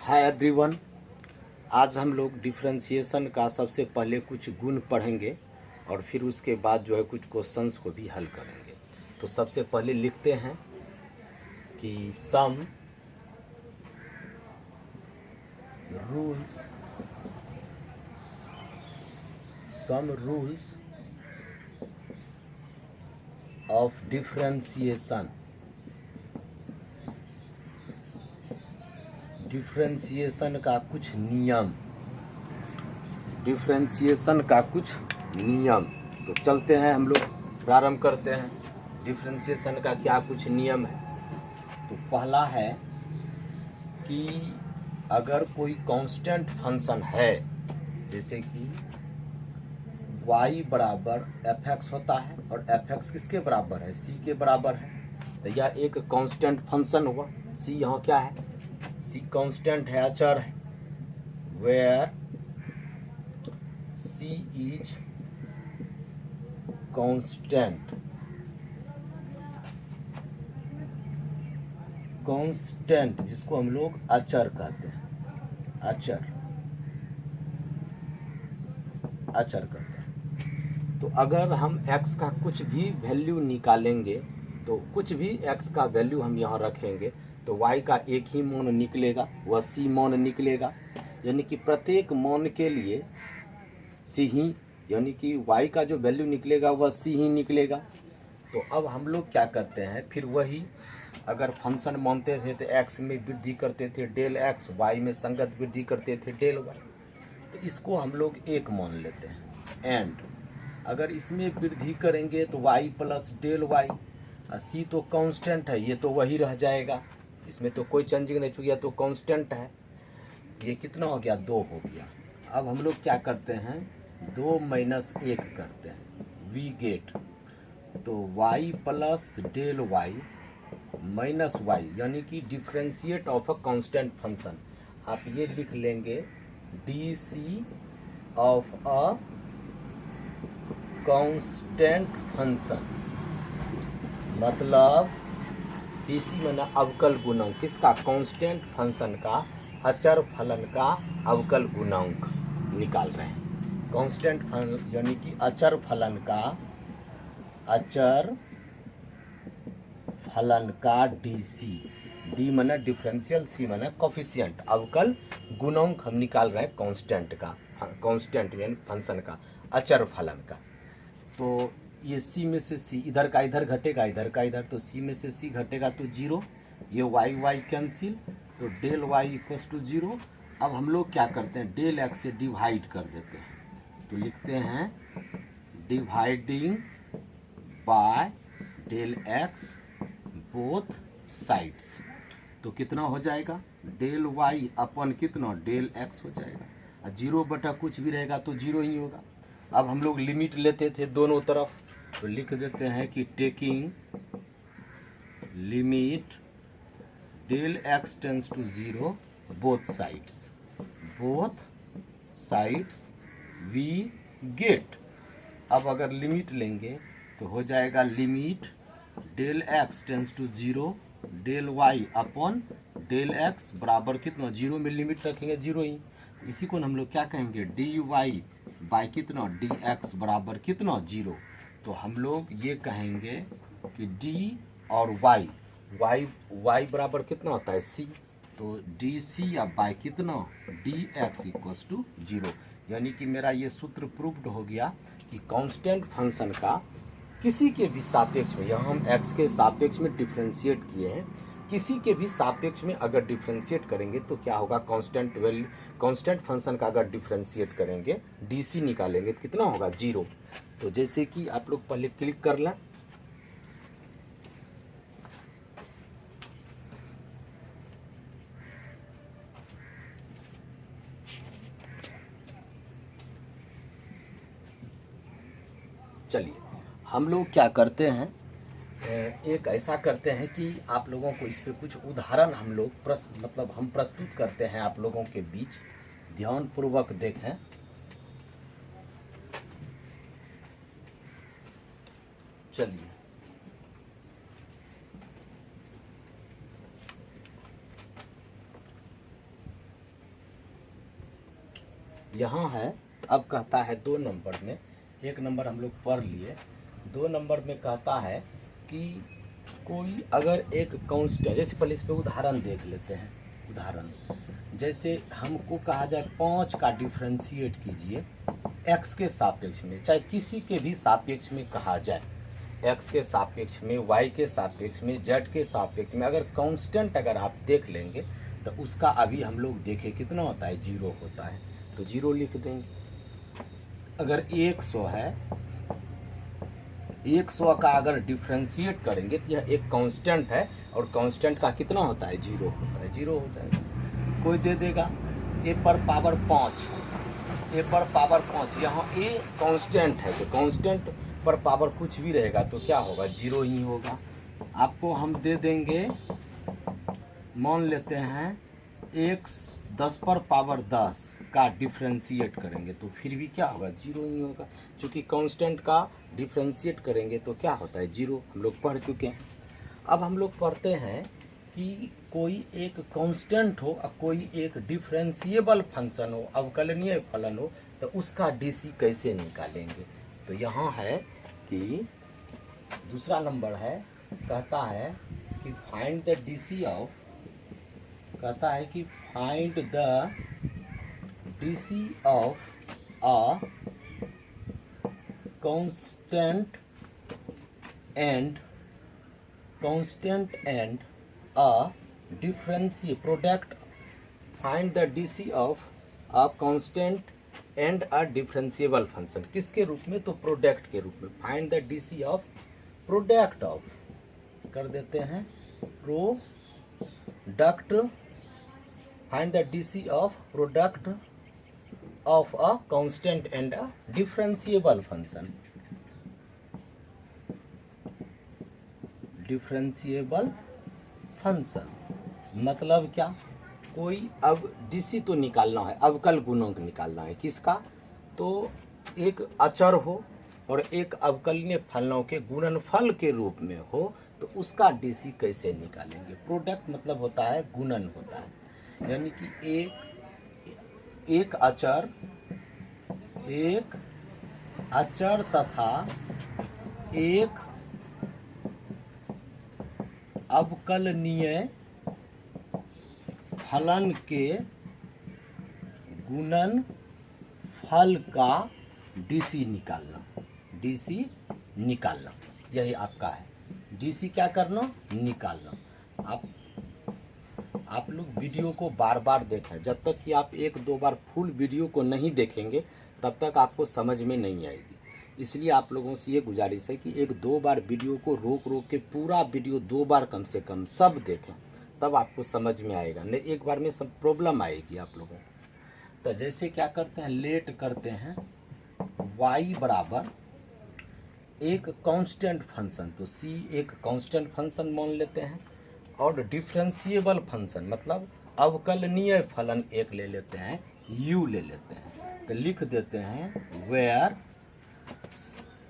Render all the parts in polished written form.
Hi everyone. आज हम लोग डिफरेंशिएशन का सबसे पहले कुछ गुण पढ़ेंगे और फिर उसके बाद जो है कुछ क्वेश्चंस को भी हल करेंगे। तो सबसे पहले लिखते हैं कि सम रूल्स ऑफ डिफरेंशिएशन का कुछ नियम। तो चलते हैं हम लोग प्रारंभ करते हैं। डिफरेंशिएशन का क्या कुछ नियम है। तो पहला है कि अगर कोई कांस्टेंट फंक्शन है, जैसे कि y बराबर fx होता है और fx किसके बराबर है, c के बराबर है, तो यह एक कांस्टेंट फंक्शन हुआ। c यहाँ क्या है, c कांस्टेंट है, अचर है। वेयर c इज कांस्टेंट जिसको हम लोग अचर कहते हैं, अचर करते हैं। तो अगर हम x का कुछ भी वैल्यू निकालेंगे, तो कुछ भी x का वैल्यू हम यहाँ रखेंगे तो y का एक ही मान निकलेगा, वह c मान निकलेगा। यानी कि प्रत्येक मान के लिए c ही, यानी कि y का जो वैल्यू निकलेगा वह c ही निकलेगा। तो अब हम लोग क्या करते हैं, फिर वही अगर फंक्शन मानते थे तो x में वृद्धि करते थे डेल x, y में संगत वृद्धि करते थे डेल y। तो इसको हम लोग एक मान लेते हैं। एंड अगर इसमें वृद्धि करेंगे तो y plus del y, c तो कांस्टेंट है, ये तो वही रह जाएगा, इसमें तो कोई चेंजिंग नहीं, चुकी तो कांस्टेंट है। ये कितना हो गया, 2 हो गया। अब हम लोग क्या करते हैं, 2 माइनस 1 करते हैं, वी गेट तो y plus del y minus y, यानी कि differentiate of a constant function. आप ये लिख लेंगे dc of a constant function, मतलब dc माना अवकल गुणांक, किसका, कांस्टेंट फंक्शन का अचर फलन का अवकल गुणांक निकाल रहे हैं। कांस्टेंट फलन यानी कि अचर फलन का dc, डी माना डिफरेंशियल, सी माना कोफिशिएंट, अवकल गुणांक हम निकाल रहे हैं कांस्टेंट का, कांस्टेंट यानी फंक्शन का अचर फलन का। तो ये c में से c, इधर का इधर घटेगा, इधर का इधर, तो c में से c घटेगा तो 0, ये y कैंसिल, तो डेल y इक्वल्स टू 0। अब हम लोग क्या करते हैं, डेल x से डिवाइड कर देते हैं, तो लिखते हैं dividing by del x both sides. तो कितना हो जाएगा, डेल y अपन कितना, डेल x हो जाएगा, 0 बटा कुछ भी रहेगा तो 0 ही होगा। अब हम लोग लिमिट लेते थे दोनों तरफ, तो लिख देते हैं कि taking limit del x tends to 0 both sides we get. अब अगर लिमिट लेंगे तो हो जाएगा limit del x tends to 0 del y upon del x बराबर कितना, 0 में लिमिट रखेंगे 0 ही, इसी को हम लोग क्या कहेंगे, dy बाई कितना, dx बराबर कितना, 0। तो हम लोग ये कहेंगे कि d और y बराबर कितना होता है, c, तो dc या बाई कितना, dx इक्वल्स टू 0। यानी कि मेरा ये सूत्र प्रूव्ड हो गया कि कांस्टेंट फंक्शन का किसी के भी सापेक्ष में, यहाँ हम x के सापेक्ष में डिफरेंशिएट किए हैं, किसी के भी सापेक्ष में अगर डिफरेंशिएट करेंगे तो क्या होगा, कांस्टेंट फंक्शन का अगर डिफरेंशिएट करेंगे, dc निकालेंगे तो कितना होगा, 0। तो जैसे कि आप लोग पहले क्लिक कर लें, चलिए हम लोग क्या करते हैं, एक ऐसा करते हैं कि आप लोगों को इस पे कुछ उदाहरण हम लोग मतलब हम प्रस्तुत करते हैं आप लोगों के बीच, ध्यान पूर्वक देखें। चलिए यहाँ है, अब कहता है 2 नंबर में, 1 नंबर हम लोग पढ़ लिए, 2 नंबर में कहता है कि कोई अगर एक कांस्टेंट, जैसे पहले इस पे उदाहरण देख लेते हैं। उदाहरण जैसे हमको कहा जाए 5 का डिफ्रेंशिएट कीजिए x के सापेक्ष में, चाहे किसी के भी सापेक्ष में कहा जाए, x के सापेक्ष में, y के सापेक्ष में, z के सापेक्ष में, अगर कांस्टेंट अगर आप देख लेंगे तो उसका अभी हम लोग देखें कितना होता है, 0 होता है, तो 0 लिख देंगे। अगर 100 है, 100 का अगर डिफ्रेंशिएट करेंगे तो यह एक कांस्टेंट है और कांस्टेंट का कितना होता है, 0 होता है, 0 हो जाएगा। कोई दे देगा a पर पावर 5, a पर पावर 5, यहाँ a कांस्टेंट है तो कांस्टेंट पर पावर कुछ भी रहेगा तो क्या होगा, 0 ही होगा। आपको हम दे देंगे, मान लेते हैं 10 पर पावर 10 का डिफ्रेंशिएट करेंगे तो फिर भी क्या होगा, 0 ही होगा, क्योंकि कांस्टेंट का डिफ्रेंशिएट करेंगे तो क्या होता है, 0, हम लोग पढ़ चुके हैं। अब हम लोग पढ़ते हैं कि कोई एक कांस्टेंट हो और कोई एक डिफरेंशिएबल फंक्शन हो, अवकलनीय फलन हो, तो उसका डीसी कैसे निकालेंगे। तो यहाँ है कि दूसरा नंबर है, कहता है कि फाइंड द डीसी ऑफ, कहता है कि find the DC of a constant and a differentiable product, find the DC of a constant and a differentiable function, किसके रूप में, तो प्रोडक्ट के रूप में। Find the DC of product of, कर देते हैं product, find the DC of product of a constant and a differentiable function. Differentiable function मतलब क्या, कोई अब डीसी तो निकालना है, अवकल गुणक निकालना है, किसका, तो एक अचर हो और एक अवकलनीय फलनों के गुणनफल के रूप में हो, तो उसका डीसी कैसे निकालेंगे। प्रोडक्ट मतलब होता है गुणन होता है, यानी कि एक अचर तथा एक अवकलनीय फलन के गुणनफल का डीसी निकालना, यही आपका है। डीसी क्या करना, निकालना। आप लोग वीडियो को बार बार देखें, जब तक कि आप 1-2 बार फुल वीडियो को नहीं देखेंगे तब तक आपको समझ में नहीं आएगी। इसलिए आप लोगों से ये गुजारिश है कि 1-2 बार वीडियो को रोक के पूरा वीडियो 2 बार कम से कम सब देखें, तब आपको समझ में आएगा, नहीं एक बार में सब प्रॉब्लम आएगी आप लोगों को। तो जैसे क्या करते हैं, लेट करते हैं y बराबर एक कांस्टेंट फंक्शन, तो c एक कांस्टेंट फंक्शन मान लेते हैं, और डिफरेंशिएबल फंक्शन मतलब अवकलनीय फलन एक ले लेते हैं, u ले लेते हैं। तो लिख देते हैं वेयर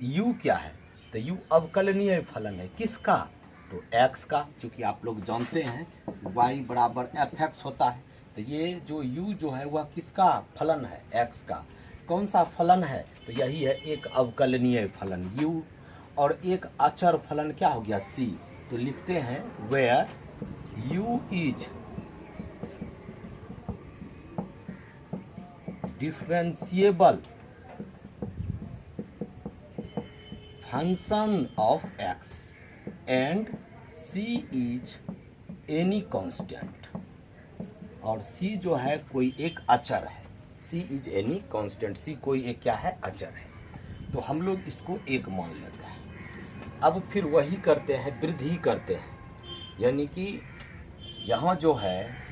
u क्या है, तो u अवकलनीय फलन है, किसका, तो x का, चूँकि आप लोग जानते हैं y बराबर fx होता है, तो ये जो u जो है वह किसका फलन है, x का। कौन सा फलन है, तो यही है एक अवकलनीय फलन u, और एक अचर फलन क्या हो गया, c। तो लिखते हैं where u is differentiable function of x and c is any constant, और c जो है कोई एक अचर है, c is any constant, c कोई एक क्या है, अचर है। तो हम लोग इसको एक मान लेते हैं। अब फिर वही करते हैं, वृद्धि करते हैं, यानी कि यहाँ जो है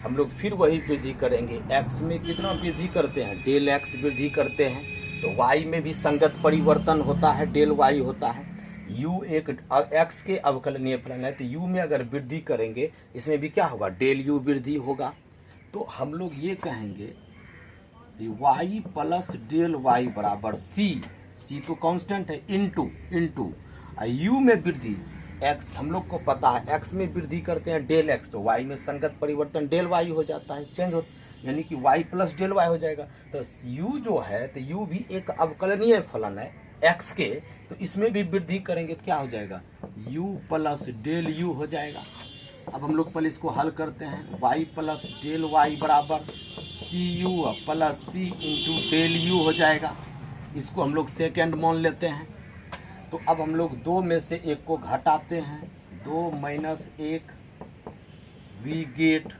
हम लोग फिर वही वृद्धि करेंगे। x में कितना वृद्धि करते हैं, डेल x वृद्धि करते हैं, तो y में भी संगत परिवर्तन होता है, डेल y होता है। u एक x के अवकलनीय फलन है, तो u में अगर वृद्धि करेंगे इसमें भी क्या होगा, डेल u वृद्धि होगा। तो हम लोग ये कहेंगे y प्लस डेल y बराबर c तो कांस्टेंट है, इंटू u में वृद्धि x, हम लोग को पता है x में वृद्धि करते हैं डेल x, तो y में संगत परिवर्तन डेल y हो जाता है, चेंज हो, यानी कि y प्लस डेल वाई हो जाएगा। तो u जो है तो u भी एक अवकलनीय फलन है x के, तो इसमें भी वृद्धि करेंगे तो क्या हो जाएगा, u प्लस डेल u हो जाएगा। अब हम लोग पहले इसको हल करते हैं, y प्लस डेल वाई बराबर c u plus c into del u हो जाएगा। इसको हम लोग सेकेंड मान लेते हैं। तो अब हम लोग दो में से एक को घटाते हैं, 2 माइनस 1 वी गेट,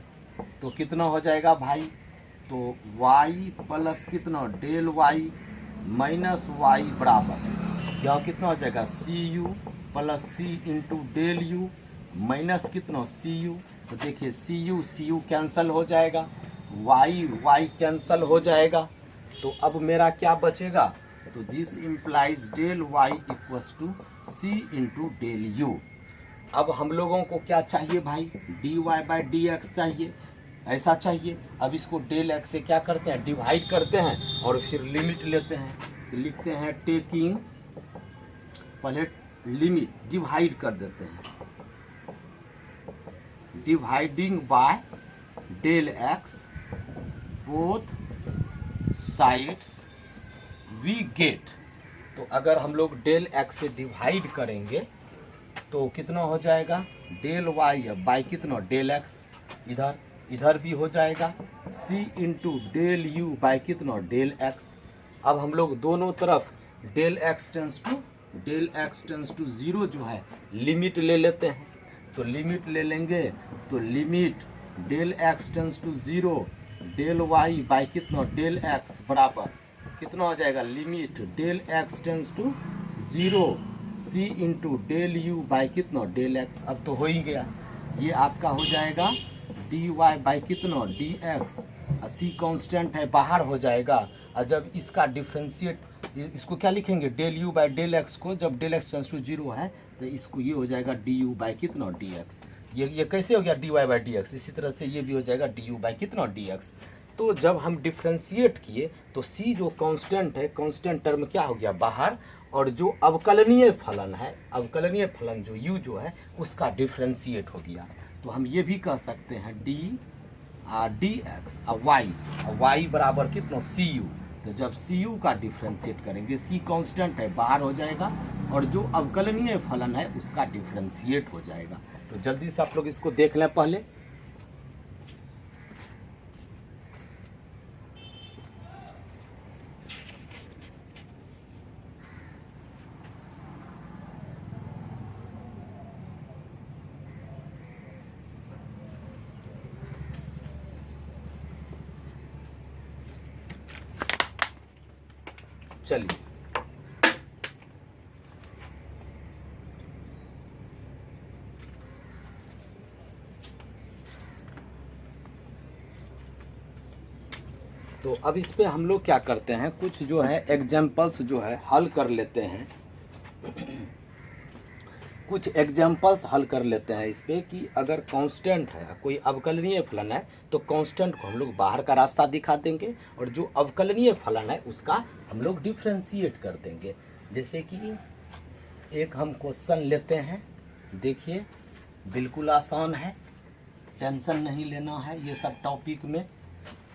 तो कितना हो जाएगा भाई, तो y प्लस कितना डेल y माइनस y बराबर यह कितना हो जाएगा c u plus c into del u minus कितना सी यू। तो देखिए सी यू कैंसल हो जाएगा, y कैंसल हो जाएगा। तो अब मेरा क्या बचेगा, तो this implies del y equals to C into del u. अब हम लोगों को क्या चाहिए भाई, dy बाई डी एक्स चाहिए, ऐसा चाहिए। अब इसको डेल एक्स से क्या करते हैं, डिवाइड करते हैं और फिर लिमिट लेते हैं। तो लिखते हैं टेकिंग, पहले लिमिट डिवाइड कर देते हैं, dividing by del x both sides we get. तो अगर हम लोग डेल एक्स से डिवाइड करेंगे तो कितना हो जाएगा, डेल वाई बाई कितना डेल एक्स, इधर भी हो जाएगा c into del u by कितना डेल एक्स। अब हम लोग दोनों तरफ डेल एक्स टेंस टू 0 जो है लिमिट ले लेते हैं। तो लिमिट ले लेंगे तो limit del x tends to 0 del y by कितना डेल एक्स बराबर कितना हो जाएगा, limit del x tends to 0 c into del u by कितना डेल एक्स। अब तो हो ही गया, ये आपका हो जाएगा dy बाई कितना डी एक्स, c कांस्टेंट है बाहर हो जाएगा। और जब इसका डिफ्रेंशिएट, इसको क्या लिखेंगे, del u by del x को, जब डेल एक्स टेंस टू 0 है तो इसको ये हो जाएगा डी यू बाई कितना डी एक्स। ये कैसे हो गया dy बाई डी एक्स, इसी तरह से ये भी हो जाएगा डी यू बाई कितना डी एक्स। तो जब हम डिफ्रेंशिएट किए तो c जो कांस्टेंट है, कांस्टेंट टर्म क्या हो गया बाहर, और जो अवकलनीय फलन है, अवकलनीय फलन जो u जो है उसका डिफ्रेंशिएट हो गया। तो हम ये भी कह सकते हैं डी एक्स और y बराबर कितना सी यू। तो जब सी यू का डिफ्रेंशिएट करेंगे, c कांस्टेंट है बाहर हो जाएगा और जो अवकलनीय फलन है उसका डिफ्रेंशिएट हो जाएगा। तो जल्दी से आप लोग इसको देख लें पहले। चलिए तो अब इस पे हम लोग क्या करते हैं, कुछ जो है एग्जाम्पल्स जो है हल कर लेते हैं। कुछ एग्जाम्पल्स हल कर लेते हैं इस पे कि अगर कांस्टेंट है, कोई अवकलनीय फलन है तो कांस्टेंट को हम लोग बाहर का रास्ता दिखा देंगे और जो अवकलनीय फलन है उसका हम लोग डिफ्रेंशिएट कर देंगे। जैसे कि एक हम क्वेश्चन लेते हैं, देखिए बिल्कुल आसान है, टेंशन नहीं लेना है ये सब टॉपिक में।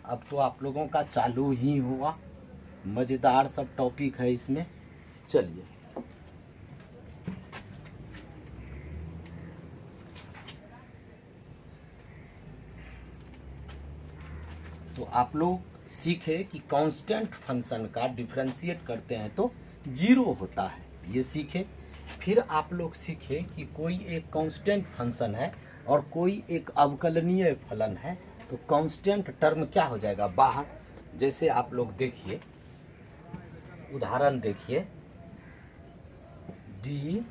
अब तो आप लोगों का चालू ही हुआ, मज़ेदार सब टॉपिक है इसमें। चलिए तो आप लोग सीखे कि कांस्टेंट फंक्शन का डिफरेंशिएट करते हैं तो 0 होता है, ये सीखे। फिर आप लोग सीखे कि कोई एक कांस्टेंट फंक्शन है और कोई एक अवकलनीय फलन है तो कांस्टेंट टर्म क्या हो जाएगा बाहर। जैसे आप लोग देखिए, उदाहरण देखिए, डी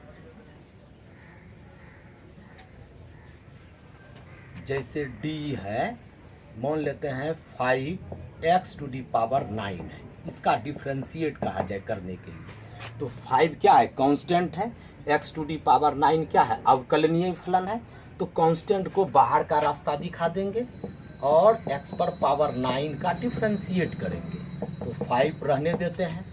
जैसे डी है, मान लेते हैं 5x टू दी पावर 9 है, इसका डिफरेंशिएट कहा जाए करने के लिए। तो 5 क्या है, कांस्टेंट है, x टू दी पावर 9 क्या है, अवकलनीय फलन है। तो कांस्टेंट को बाहर का रास्ता दिखा देंगे और x पर पावर 9 का डिफरेंशिएट करेंगे। तो 5 रहने देते हैं,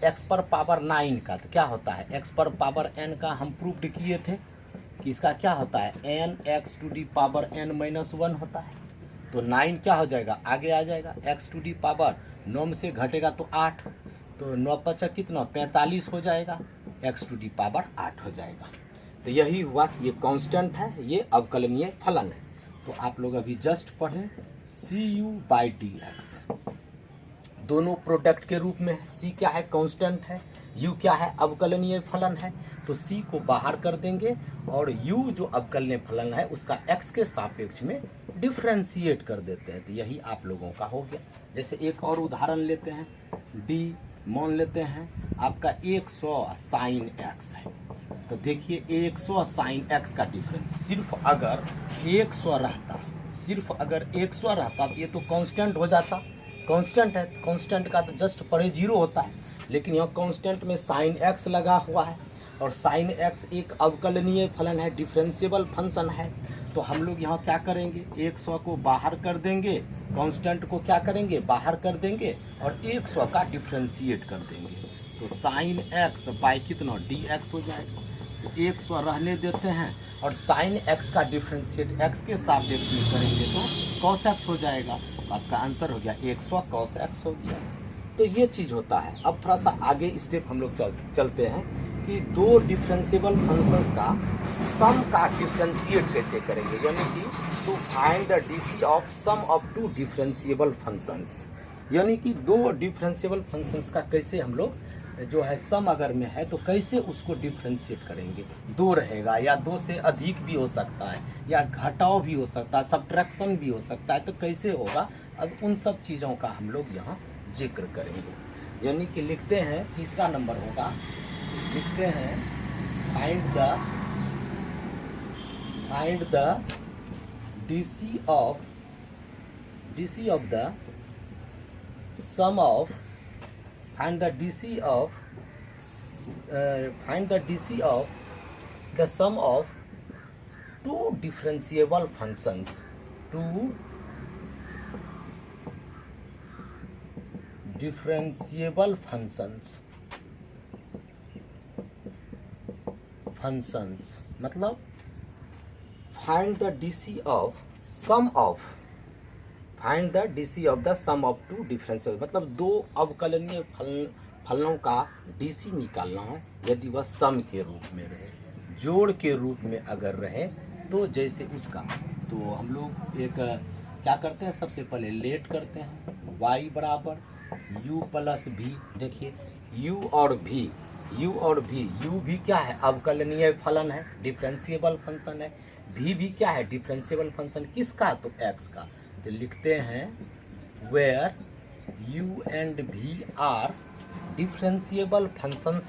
x पर पावर 9 का तो क्या होता है, x पर पावर n का हम प्रूफ किए थे कि इसका क्या होता है, n x to the power n-1 होता है। तो 9 क्या हो जाएगा, आगे आ जाएगा, एक्स टू दी पावर 9 में से घटेगा तो 8, तो 9 पचा कितना 45 हो जाएगा, एक्स टू दी पावर 8 हो जाएगा। तो यही हुआ, ये कांस्टेंट है, ये अवकलनीय फलन है। तो आप लोग अभी जस्ट पढ़ें cu/dx, दोनों प्रोडक्ट के रूप में। c क्या है, कांस्टेंट है, u क्या है, अवकलनीय फलन है। तो c को बाहर कर देंगे और u जो अवकलनीय फलन है उसका x के सापेक्ष में डिफ्रेंशिएट कर देते हैं। तो यही आप लोगों का हो गया। जैसे एक और उदाहरण लेते हैं, d मान लेते हैं आपका 100 साइन x है। तो देखिए 100 साइन x का डिफरेंस, सिर्फ अगर 100 रहता, सिर्फ अगर 100 रहता, ये तो कांस्टेंट हो जाता, कांस्टेंट है, कांस्टेंट का तो जस्ट परे 0 होता है, लेकिन यहाँ कांस्टेंट में साइन x लगा हुआ है, और साइन x एक अवकलनीय फलन है, डिफरेंशिएबल फंक्शन है। तो हम लोग यहाँ क्या करेंगे, 100 को बाहर कर देंगे, कांस्टेंट को क्या करेंगे, बाहर कर देंगे, और 100 का डिफ्रेंशिएट कर देंगे। तो साइन x बाई कितना dx हो जाएगा। तो 100 रहने देते हैं, और साइन x का डिफ्रेंशिएट x के सापेक्ष में करेंगे तो cos x हो जाएगा। तो आपका आंसर हो गया 100 cos x हो गया। तो ये चीज़ होता है। अब थोड़ा सा आगे स्टेप हम लोग चलते हैं कि दो डिफरेंशिएबल फंक्शंस का सम का डिफरेंशिएट कैसे करेंगे, यानी कि to find the DC of sum of two differentiable functions, यानी कि दो डिफरेंशिएबल फंक्शंस का कैसे हम लोग जो है सम अगर में है तो कैसे उसको डिफरेंशिएट करेंगे। दो रहेगा या दो से अधिक भी हो सकता है, या घटाव भी हो सकता है, सब्ट्रैक्शन भी हो सकता है, तो कैसे होगा, अब उन सब चीज़ों का हम लोग यहाँ जिक्र करेंगे। यानी कि लिखते हैं, तीसरा नंबर होगा, लिखते हैं find the DC of the sum of find the DC of the sum of two differentiable functions, मतलब find the DC of sum of the sum of two differentiable, मतलब दो अवकलनीय फलनों का डीसी निकालना है। यदि वह सम के रूप में रहे, जोड़ के रूप में अगर रहे, तो जैसे उसका, तो हम लोग एक क्या करते हैं, सबसे पहले लेट करते हैं y बराबर u प्लस भी। देखिए u और v, u भी क्या है, अवकलनीय फलन है, डिफरेंशिएबल फंक्शन है। v भी क्या है, डिफरेंशिएबल फंक्शन किसका, तो x का। तो लिखते हैं where u and v are differentiable functions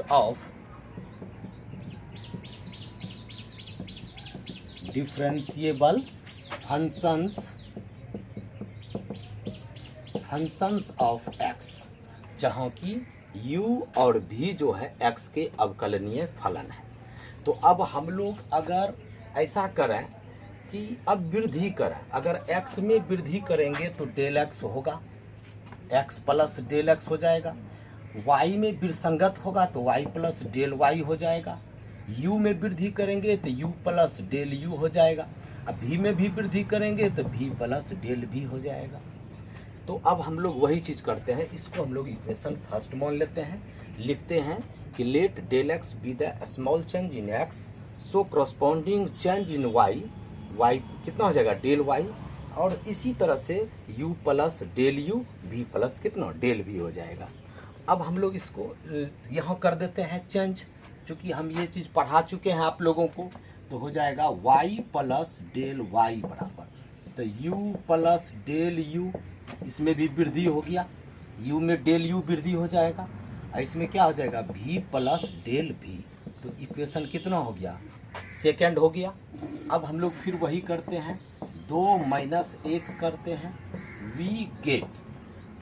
of x, जहाँ की u और v जो है x के अवकलनीय फलन है। तो अब हम लोग अगर ऐसा करें कि अब वृद्धि करें, अगर x में वृद्धि करेंगे तो डेल x होगा, x प्लस डेल x हो जाएगा। y में विसंगत होगा तो y प्लस डेल y हो जाएगा। u में वृद्धि करेंगे तो u प्लस डेल u हो जाएगा। अब v में भी वृद्धि करेंगे तो v प्लस डेल v हो जाएगा। तो अब हम लोग वही चीज़ करते हैं, इसको हम लोग इक्वेशन फर्स्ट मान लेते हैं। लिखते हैं कि let del x be the small change in x, so corresponding change in y कितना हो जाएगा, डेल y, और इसी तरह से u plus del u, v plus कितना डेल v हो जाएगा। अब हम लोग इसको यहाँ कर देते हैं चेंज, चूँकि हम ये चीज़ पढ़ा चुके हैं आप लोगों को। तो हो जाएगा y प्लस डेल y बराबर, तो u प्लस डेल u, इसमें भी वृद्धि हो गया, u में डेल u वृद्धि हो जाएगा, और इसमें क्या हो जाएगा, v प्लस डेल v। तो इक्वेशन कितना हो गया, सेकेंड हो गया। अब हम लोग फिर वही करते हैं, 2 माइनस 1 करते हैं, v गेट,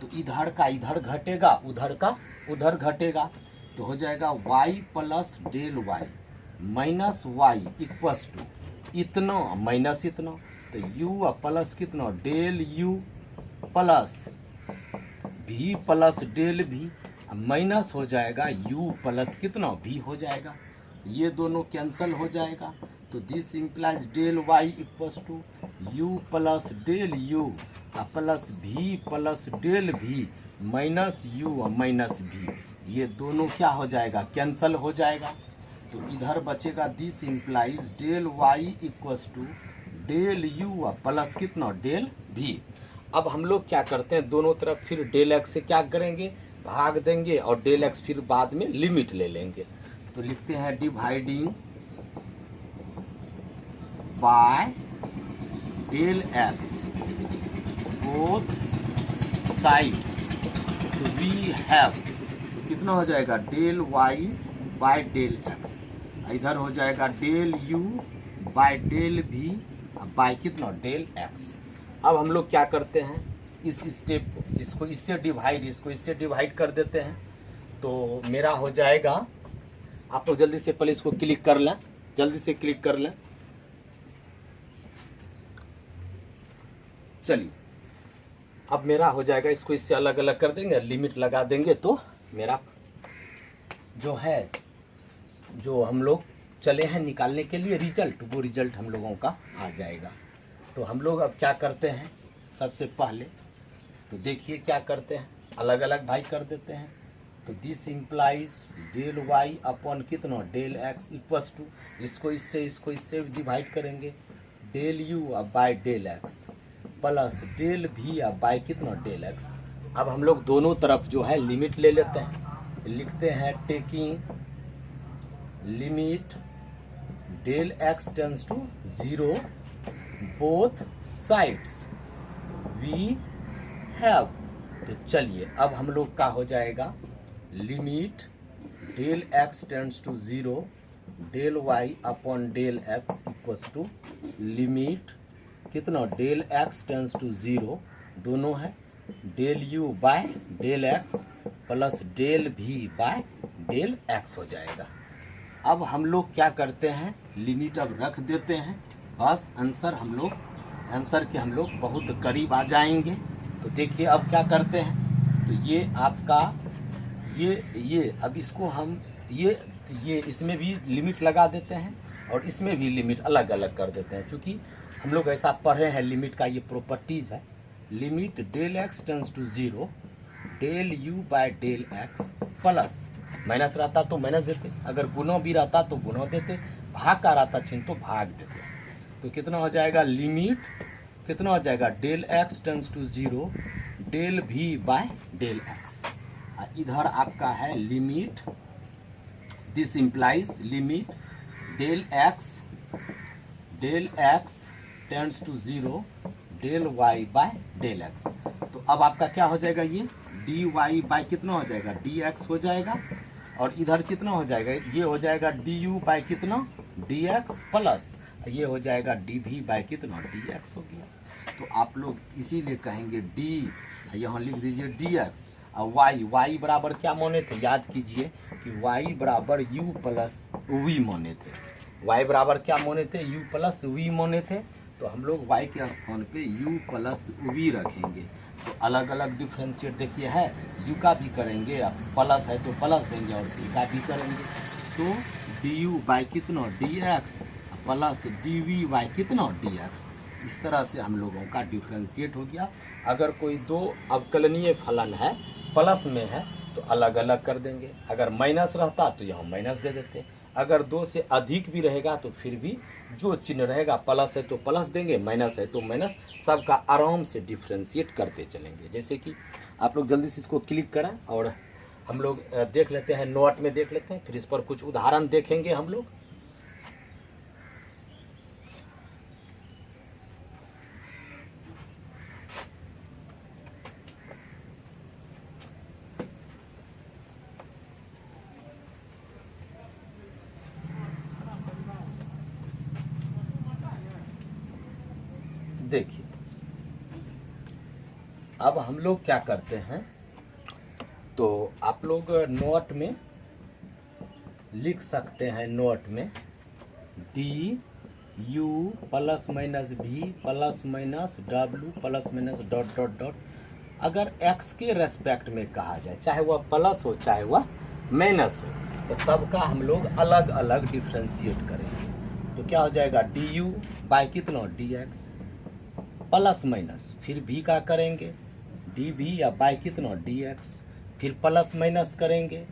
तो इधर का इधर घटेगा, उधर का उधर घटेगा, तो हो जाएगा y plus del y minus y equals to इतना माइनस इतना, तो u प्लस कितना del u plus v plus del v, minus हो जाएगा u प्लस कितना v हो जाएगा। ये दोनों कैंसिल हो जाएगा, तो this implies del y equals to u plus del u plus भी प्लस डेल भी माइनस यू माइनस भी, ये दोनों क्या हो जाएगा, कैंसल हो जाएगा। तो इधर बचेगा this implies del y equals to del u plus कितना, डेल भी। अब हम लोग क्या करते हैं, दोनों तरफ फिर डेल एक्स से क्या करेंगे, भाग देंगे, और डेल एक्स फिर बाद में लिमिट ले लेंगे। तो लिखते हैं dividing by del x both sides, तो वी हैव, तो कितना हो जाएगा, del y by del x, इधर हो जाएगा डेल यू बाय डेल भी बाय कितना, डेल एक्स। अब हम लोग क्या करते हैं, इस स्टेप को, इसको इससे डिवाइड, इसको इससे डिवाइड कर देते हैं। तो मेरा हो जाएगा, आप लोग जल्दी से पहले इसको क्लिक कर लें, जल्दी से क्लिक कर लें। चलिए अब मेरा हो जाएगा, इसको इससे अलग अलग कर देंगे, लिमिट लगा देंगे, तो मेरा जो है, जो हम लोग चले हैं निकालने के लिए रिजल्ट, वो रिजल्ट हम लोगों का आ जाएगा। तो हम लोग अब क्या करते हैं, सबसे पहले तो देखिए क्या करते हैं, अलग अलग भाई कर देते हैं। तो this implies del y upon कितना, डेल एक्स इक्वस टू, इसको इससे डिवाइड करेंगे, del u by del x plus del भी बाय कितना, डेल एक्स। अब हम लोग दोनों तरफ जो है लिमिट ले लेते हैं, लिखते हैं taking limit del x tends to 0 both sides we have. तो चलिए अब हम लोग का हो जाएगा limit del x tends to 0 del y upon del x equals to limit कितना, डेल एक्स टेंस टू 0 दोनों है, del u by del x plus del भी बाय डेल एक्स हो जाएगा। अब हम लोग क्या करते हैं, लिमिट अब रख देते हैं, बस आंसर हम लोग, आंसर के हम लोग बहुत करीब आ जाएंगे। तो देखिए अब क्या करते हैं, तो ये आपका ये अब इसको हम ये इसमें भी लिमिट लगा देते हैं, और इसमें भी लिमिट अलग अलग कर देते हैं, क्योंकि हम लोग ऐसा पढ़े हैं, लिमिट का ये प्रॉपर्टीज है। Limit del x tends to 0 del u by del x plus, minus रहता तो माइनस देते, अगर गुना भी रहता तो गुना देते, भाग का रहता चिन्ह तो भाग देते। तो कितना हो जाएगा, लिमिट कितना हो जाएगा, del x tends to 0 del भी बाय डेल एक्स। इधर आपका है limit, this implies limit del x tends to 0 del y by del x. तो अब आपका क्या हो जाएगा, ये डी वाई बाय कितना हो जाएगा, डी एक्स हो जाएगा, और इधर कितना हो जाएगा, ये हो जाएगा डी यू बाय कितना, डी एक्स प्लस ये हो जाएगा डी भी बाय कितना, डी एक्स हो गया। तो आप लोग इसीलिए कहेंगे डी, यहाँ लिख दीजिए डी एक्स, और वाई बराबर क्या माने थे, याद कीजिए कि वाई बराबर यू प्लस वी माने थे, वाई बराबर क्या माने थे, यू प्लस वी माने थे। तो हम लोग वाई के स्थान पे यू प्लस वी रखेंगे। तो अलग अलग डिफ्रेंशिएट देखिए है, यू का भी करेंगे, अब प्लस है तो प्लस देंगे, और वी का भी करेंगे। तो डी यू बाई कितना, d x plus d v by कितना, डी एक्स। इस तरह से हम लोगों का डिफ्रेंशिएट हो गया। अगर कोई दो अवकलनीय फलन है, प्लस में है, तो अलग अलग कर देंगे, अगर माइनस रहता तो यहाँ माइनस दे देते, अगर 2 से अधिक भी रहेगा तो फिर भी जो चिन्ह रहेगा, प्लस है तो प्लस देंगे, माइनस है तो माइनस, सबका आराम से डिफ्रेंशिएट करते चलेंगे। जैसे कि आप लोग जल्दी से इसको क्लिक करें, और हम लोग देख लेते हैं, नोट में देख लेते हैं, फिर इस पर कुछ उदाहरण देखेंगे हम लोग। देखिए अब हम लोग क्या करते हैं, तो आप लोग नोट में लिख सकते हैं, नोट में डी यू प्लस माइनस भी plus minus W plus minus dot dot dot. अगर एक्स के रेस्पेक्ट में कहा जाए, चाहे वह प्लस हो चाहे वह माइनस हो, तो सबका हम लोग अलग अलग डिफ्रेंशिएट करेंगे। तो क्या हो जाएगा, डी यू बाई कितना, डी एक्स प्लस माइनस, फिर भी का करेंगे डी भी या बाई कितना डी एक्स, फिर प्लस माइनस करेंगे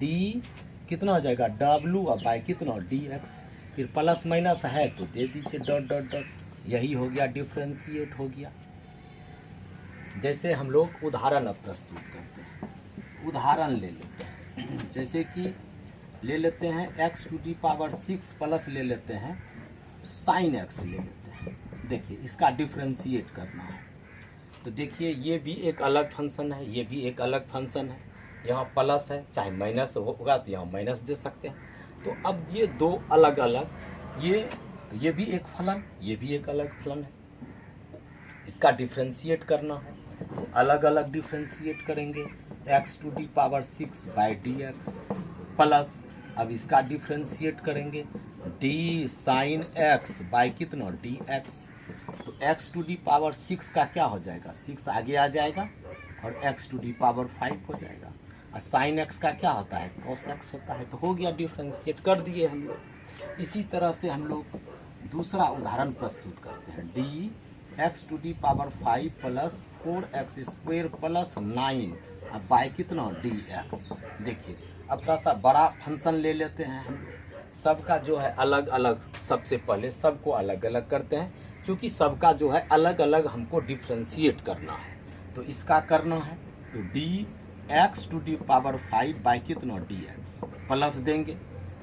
डी कितना हो जाएगा डब्लू और बाई कितना डी एक्स, फिर प्लस माइनस है तो दे दीजिए डॉट डॉट डॉट, यही हो गया डिफ्रेंशिएट हो गया। जैसे हम लोग उदाहरण अब प्रस्तुत करते हैं, उदाहरण ले लेते हैं, जैसे कि ले लेते हैं x to the power 6 plus ले लेते हैं साइन x ले लेते हैं। देखिए इसका डिफ्रेंशिएट करना है, तो देखिए ये भी एक अलग फंक्शन है, ये भी एक अलग फंक्शन है, यहाँ प्लस है चाहे माइनस होगा तो यहाँ माइनस दे सकते हैं। तो अब ये दो अलग अलग, ये भी एक फलन, ये भी एक अलग फलन है, इसका डिफ्रेंशिएट करना है तो अलग अलग डिफ्रेंशिएट करेंगे x to the power 6 by d x plus, अब इसका डिफ्रेंशिएट करेंगे डी साइन x बाई कितना डी एक्स, तो x टू दी पावर 6 का क्या हो जाएगा 6 आगे आ जाएगा और x टू दी पावर 5 हो जाएगा, और साइन x का क्या होता है cos x होता है, तो हो गया डिफ्रेंशिएट कर दिए हम लोग। इसी तरह से हम लोग दूसरा उदाहरण प्रस्तुत करते हैं d x to the power 5 plus 4x square plus 9 by कितना डी एक्स। देखिए अब थोड़ा सा बड़ा फंक्शन ले लेते हैं हम, सबका जो है अलग अलग, सबसे पहले सबको अलग अलग करते हैं क्योंकि सबका जो है अलग अलग हमको डिफ्रेंशिएट करना है। तो इसका करना है तो d x to the power 5 by कितना डी एक्स प्लस देंगे,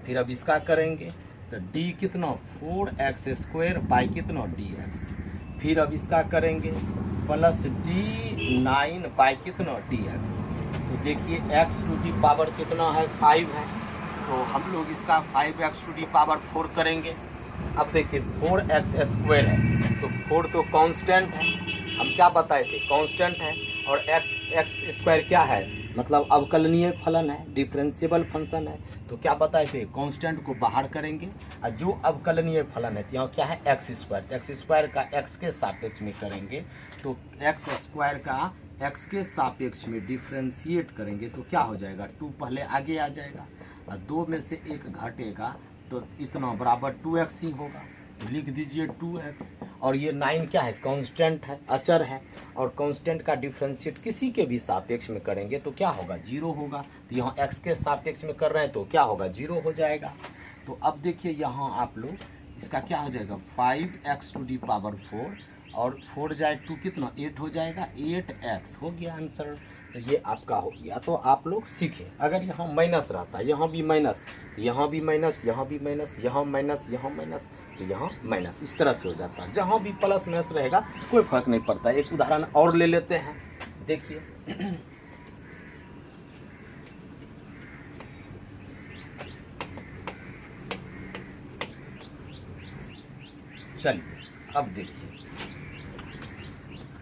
फिर अब इसका करेंगे तो डी कितना 4x स्क्वायर बाई कितना डी एक्स, फिर अब इसका करेंगे प्लस डी 9 बाई कितना डी एक्स। तो देखिए x टू डी पावर कितना है 5 है, तो हम लोग इसका 5x टू दी पावर 4 करेंगे। अब देखिए 4x स्क्वायर है तो 4 तो कांस्टेंट है, हम क्या बताए थे कांस्टेंट है, और x स्क्वायर क्या है मतलब अवकलनीय फलन है, डिफरेंशिएबल फंक्शन है, तो क्या बताए थे कांस्टेंट को बाहर करेंगे और जो अवकलनीय फलन है यहाँ क्या है x स्क्वायर का x के सापेक्ष में करेंगे, तो x स्क्वायर का x के सापेक्ष में डिफ्रेंशिएट करेंगे तो क्या हो जाएगा 2 पहले आगे आ जाएगा और 2 में से 1 घटेगा तो इतना बराबर 2x ही होगा, लिख दीजिए 2x। और ये 9 क्या है कांस्टेंट है, अचर है, और कांस्टेंट का डिफ्रेंशिएट किसी के भी सापेक्ष में करेंगे तो क्या होगा 0 होगा, तो यहाँ x के सापेक्ष में कर रहे हैं तो क्या होगा 0 हो जाएगा। तो अब देखिए यहाँ आप लोग इसका क्या हो जाएगा 5x टू दी पावर 4 और 4 जाए 2 कितना 8 हो जाएगा, 8x हो गया आंसर। तो ये आपका हो गया। तो आप लोग सीखें, अगर यहाँ माइनस रहता, यहाँ भी माइनस, यहाँ भी माइनस, यहाँ भी माइनस, यहाँ माइनस, यहाँ माइनस, तो यहाँ माइनस, इस तरह से हो जाता है। जहाँ भी प्लस माइनस रहेगा कोई फर्क नहीं पड़ता। एक उदाहरण और ले लेते हैं, देखिए चलिए अब देखिए,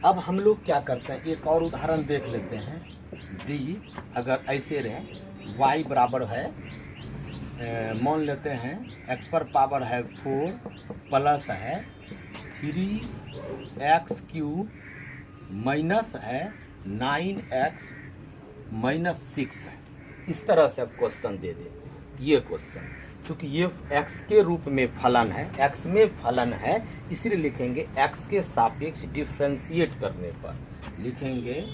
अब हम लोग क्या करते हैं एक और उदाहरण देख लेते हैं। डी अगर ऐसे रहे y बराबर है, मान लेते हैं x पर पावर है 4 प्लस है 3x क्यूब माइनस है 9x माइनस 6 है। इस तरह से अब क्वेश्चन दे दे, ये क्वेश्चन चूँकि ये x के रूप में फलन है, x में फलन है, इसलिए लिखेंगे x के सापेक्ष डिफ्रेंशिएट करने पर लिखेंगे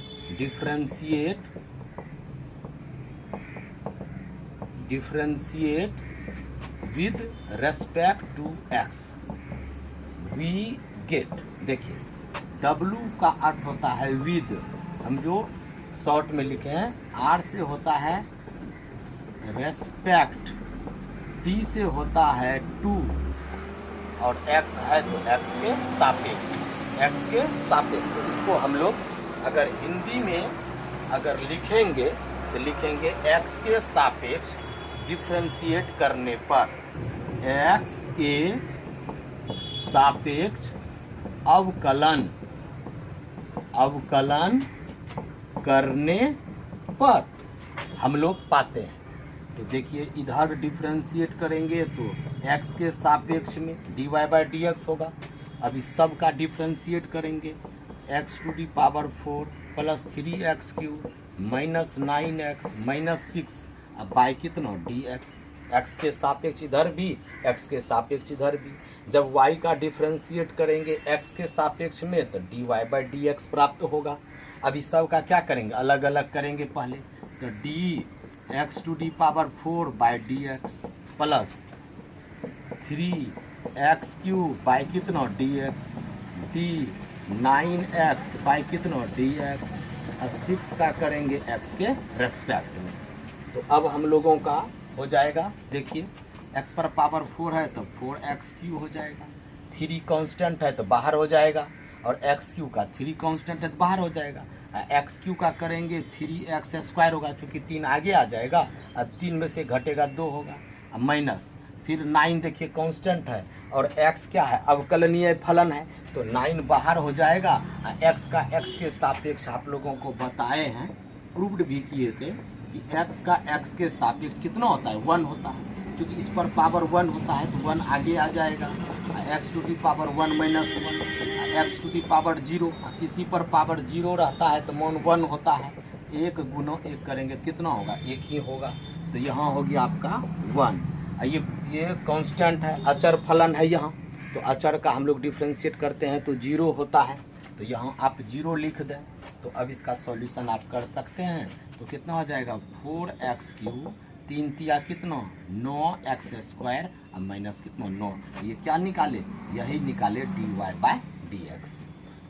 differentiate with respect to x we get. देखिए w का अर्थ होता है विद, हम जो शॉर्ट में लिखे हैं, r से होता है रेस्पेक्ट, t से होता है टू, और x है तो x के सापेक्ष, x के सापेक्ष। तो इसको हम लोग अगर हिंदी में अगर लिखेंगे तो लिखेंगे x के सापेक्ष डिफ्रेंशिएट करने पर, x के सापेक्ष अवकलन करने पर हम लोग पाते हैं। तो देखिए इधर डिफ्रेंशिएट करेंगे तो x के सापेक्ष में dy बाई डी एक्स होगा। अब इस सब का डिफ्रेंशिएट करेंगे x to the power 4 plus 3x cube minus 9x minus 6 अब बाई कितना dx। x के सापेक्ष इधर भी, x के सापेक्ष इधर भी। जब y का डिफ्रेंशिएट करेंगे x के सापेक्ष में तो dy/dx प्राप्त होगा। अभी सब का क्या करेंगे, अलग अलग करेंगे पहले। तो dx⁴/dx प्लस 3x³ कितना dx, d9x कितना dx, और 6 का करेंगे x के रेस्पेक्ट में। तो अब हम लोगों का हो जाएगा, देखिए x पर पावर 4 है तो 4x³ हो जाएगा, 3 कांस्टेंट है तो बाहर हो जाएगा, और x³ का 3 कांस्टेंट है तो बाहर हो जाएगा। x³ का करेंगे 3x² होगा, चूँकि 3 आगे आ जाएगा और 3 में से घटेगा 2 होगा, माइनस फिर 9 देखिए कांस्टेंट है, और x क्या है, अवकलनीय फलन है, तो 9 बाहर हो जाएगा। x का x के सापेक्ष आप लोगों को बताए हैं, प्रूव्ड भी किए थे कि x का x के सापेक्ष कितना होता है, 1 होता है। क्योंकि इस पर पावर 1 होता है तो 1 आगे आ जाएगा, x⁴ -1, x⁴ 0, किसी पर पावर 0 रहता है तो मान 1 होता है। 1 गुना 1 करेंगे कितना होगा, 1 ही होगा। तो यहाँ हो गया आपका 1। ये कांस्टेंट है, अचर फलन है यहाँ, तो अचर का हम लोग डिफ्रेंशिएट करते हैं तो 0 होता है, तो यहाँ आप 0 लिख दें। तो अब इसका सॉल्यूशन आप कर सकते हैं, तो कितना हो जाएगा 4x³ 3 तिया कितना 9x² और माइनस कितना 9, ये क्या निकाले, यही निकाले dy/dx।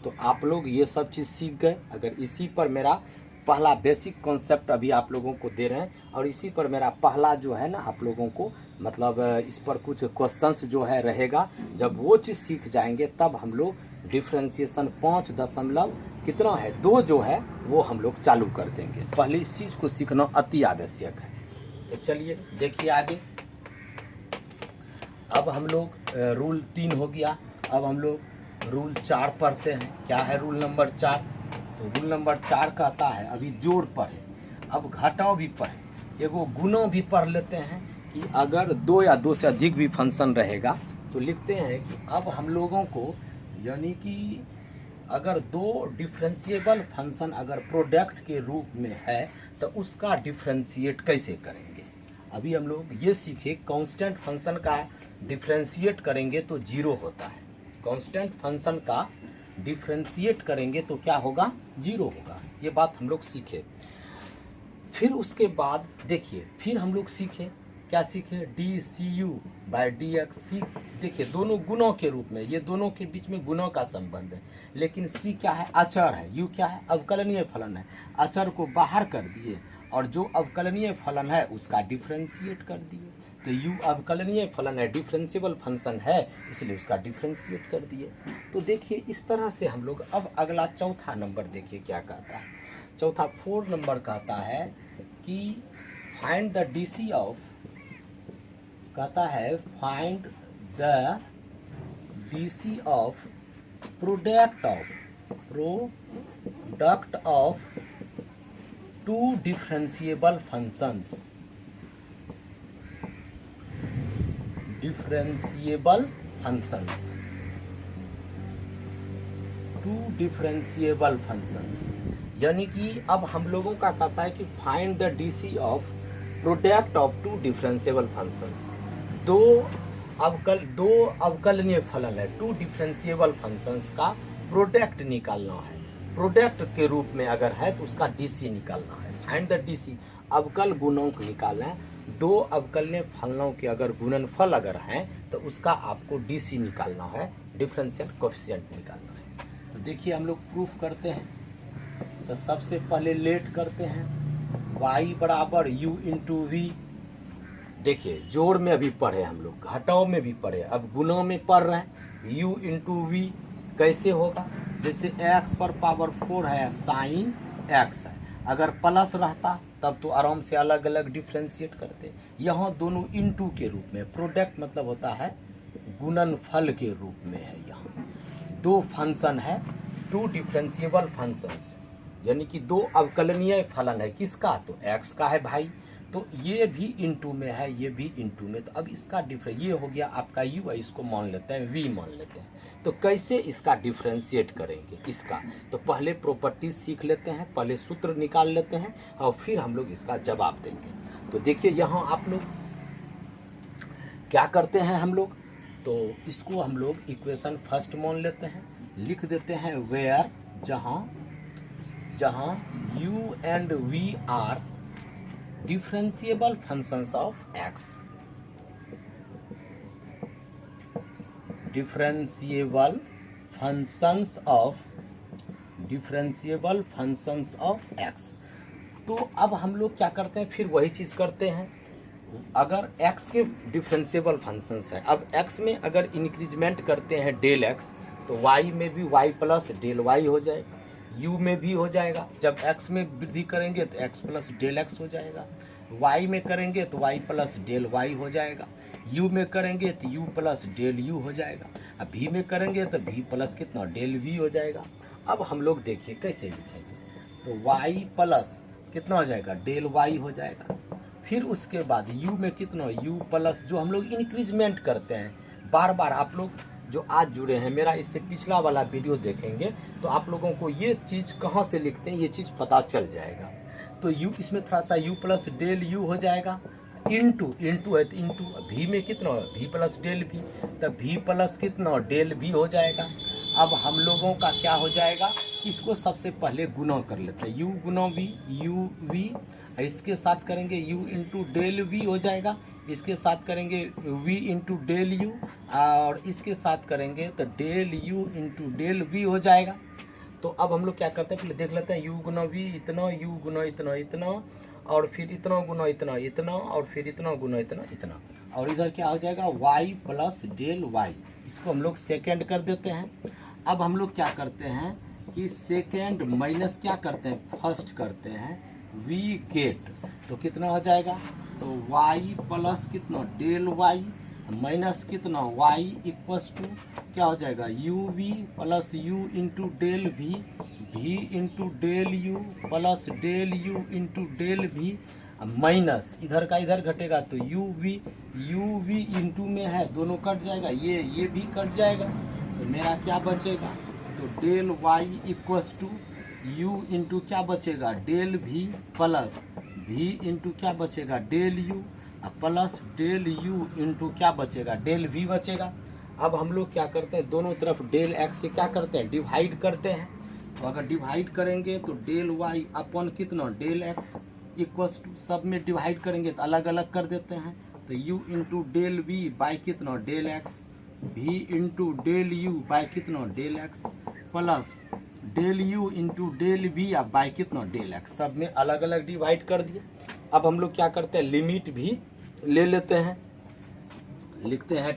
तो आप लोग ये सब चीज़ सीख गए। अगर इसी पर मेरा पहला बेसिक कॉन्सेप्ट अभी आप लोगों को दे रहे हैं, और इसी पर मेरा पहला जो है ना आप लोगों को मतलब इस पर कुछ क्वेश्चंस जो है रहेगा। जब वो चीज़ सीख जाएंगे तब हम लोग डिफ्रेंशिएशन 5.2 जो है वो हम लोग चालू कर देंगे। पहले इस चीज़ को सीखना अति आवश्यक है। तो चलिए देखिए आगे। अब हम लोग रूल 3 हो गया, अब हम लोग रूल 4 पढ़ते हैं। क्या है रूल नंबर 4? तो रूल नंबर 4 कहता है, अभी जोड़ पढ़े, अब घटाव भी पढ़े, एगो गुणों भी पढ़ लेते हैं कि अगर 2 या 2 से अधिक भी फंक्शन रहेगा तो लिखते हैं कि अब हम लोगों को, यानी कि अगर 2 डिफरेंशिएबल फंक्शन अगर प्रोडक्ट के रूप में है तो उसका डिफरेंशिएट कैसे करेंगे। अभी हम लोग ये सीखे कांस्टेंट फंक्शन का डिफरेंशिएट करेंगे तो 0 होता है, कांस्टेंट फंक्शन का डिफरेंशिएट करेंगे तो क्या होगा, 0 होगा। ये बात हम लोग सीखे। फिर उसके बाद देखिए, फिर हम लोग सीखे, क्या सीखे, dcu/dx। देखिए दोनों गुणों के रूप में, ये दोनों के बीच में गुणों का संबंध है, लेकिन c क्या है, अचर है, u क्या है, अवकलनीय फलन है। अचर को बाहर कर दिए और जो अवकलनीय फलन है उसका डिफरेंशिएट कर दिए। तो u अवकलनीय फलन है, डिफरेंशिएबल फंक्शन है, इसलिए उसका डिफरेंशिएट कर दिए। तो देखिए इस तरह से हम लोग, अब अगला चौथा नंबर देखिए क्या कहता है। चौथा 4 नंबर कहता है कि फाइंड द DC ऑफ, कहता है find the DC of product of 2 differentiable functions, differentiable functions, 2 differentiable functions. यानी कि अब हम लोगों का कहता है कि find the DC of product of 2 differentiable functions. 2 अवकलनीय फलन है, 2 डिफरेंशिएबल फंक्शंस का प्रोडक्ट निकालना है। प्रोडक्ट के रूप में अगर है तो उसका DC निकालना है। फाइंड द DC, अवकल गुणक निकालना है। 2 अवकलनीय फलनों के अगर गुणनफल अगर हैं तो उसका आपको DC निकालना है, डिफरेंशियल कोएफिशिएंट निकालना है। तो देखिए हम लोग प्रूफ करते हैं। तो सबसे पहले लेट करते हैं, y बराबर u इंटू वी। देखिए जोड़ में अभी पढ़े हम लोग, घटाव में भी पढ़े, अब गुणों में पढ़ रहे हैं। u इंटू वी कैसे होगा, जैसे x पर पावर 4 है, साइन x है, अगर प्लस रहता तब तो आराम से अलग अलग डिफ्रेंशिएट करते। यहाँ दोनों इंटू के रूप में, प्रोडक्ट मतलब होता है गुणनफल के रूप में है। यहाँ 2 फंक्शन है, 2 डिफरेंशिएबल फंक्शंस, यानी कि 2 अवकलनीय फलन है। किसका, तो x का है भाई, तो ये भी इंटू में है, ये भी इंटू में। तो अब इसका डिफरेंस, ये हो गया आपका u है, इसको मान लेते हैं v मान लेते हैं। तो कैसे इसका डिफरेंशिएट करेंगे इसका, तो पहले प्रॉपर्टी सीख लेते हैं, पहले सूत्र निकाल लेते हैं और फिर हम लोग इसका जवाब देंगे। तो देखिए यहाँ आप लोग क्या करते हैं हम लोग, तो इसको हम लोग इक्वेशन फर्स्ट मान लेते हैं, लिख देते हैं वेयर, जहां u and v are differentiable functions of x, differentiable functions of x। तो अब हम लोग क्या करते हैं, फिर वही चीज़ करते हैं। अगर x के डिफरेंशिएबल फंक्शंस है, अब x में अगर इंक्रीजमेंट करते हैं डेल x, तो y में भी y प्लस डेल y हो जाएगा, u में भी हो जाएगा। जब x में वृद्धि करेंगे तो x प्लस डेल x हो जाएगा, y में करेंगे तो y प्लस डेल y हो जाएगा, u में करेंगे तो u प्लस डेल u हो जाएगा, अब v में करेंगे तो v प्लस कितना डेल v हो जाएगा। अब हम लोग देखिए कैसे लिखेंगे, तो y प्लस कितना हो जाएगा डेल y हो जाएगा, फिर उसके बाद u में कितना u प्लस, जो हम लोग इंक्रीजमेंट करते हैं बार बार, आप लोग जो आज जुड़े हैं मेरा इससे पिछला वाला वीडियो देखेंगे तो आप लोगों को ये चीज़ कहाँ से लिखते हैं ये चीज़ पता चल जाएगा। तो u इसमें थोड़ा सा u प्लस डेल u हो जाएगा, इंटू है तो इंटू, v में कितना v प्लस डेल v, तब v प्लस कितना डेल v हो जाएगा। अब हम लोगों का क्या हो जाएगा, इसको सबसे पहले गुना कर लेते हैं, u गुना v, u v, इसके साथ करेंगे u इंटू डेल v हो जाएगा, इसके साथ करेंगे v इंटू डेल u, और इसके साथ करेंगे तो del u into del v हो जाएगा। तो अब हम लोग क्या करते हैं, पहले देख लेते हैं, u गुना v इतना, u गुना इतना इतना, और फिर इतना गुना इतना इतना, और फिर इतना गुना इतना इतना, और इधर क्या हो जाएगा y प्लस डेल y, इसको हम लोग सेकेंड कर देते हैं। अब हम लोग क्या करते हैं कि सेकेंड माइनस क्या करते हैं, फर्स्ट करते हैं, वी गेट, तो कितना हो जाएगा, तो y प्लस कितना डेल y माइनस कितना y इक्वल्स टू क्या हो जाएगा u v plus u into del v, v into del u plus del u into del v, minus इधर का इधर घटेगा तो u v इंटू में है दोनों कट जाएगा, ये भी कट जाएगा, तो मेरा क्या बचेगा, तो del y equals to u into क्या बचेगा del v plus v into क्या बचेगा del u plus del u into क्या बचेगा डेल v बचेगा। अब हम लोग क्या करते हैं, दोनों तरफ डेल x से क्या करते हैं डिवाइड करते हैं, तो अगर डिवाइड करेंगे तो डेल y अपन कितना डेल x इक्वल्स टू, सब में डिवाइड करेंगे तो अलग अलग कर देते हैं, तो u into del v by कितना del x, v into del u by कितना del x, plus del u into del v by कितना डेल x, सब में अलग अलग डिवाइड कर दिए। अब हम लोग क्या करते हैं, लिमिट भी ले लेते हैं, लिखते हैं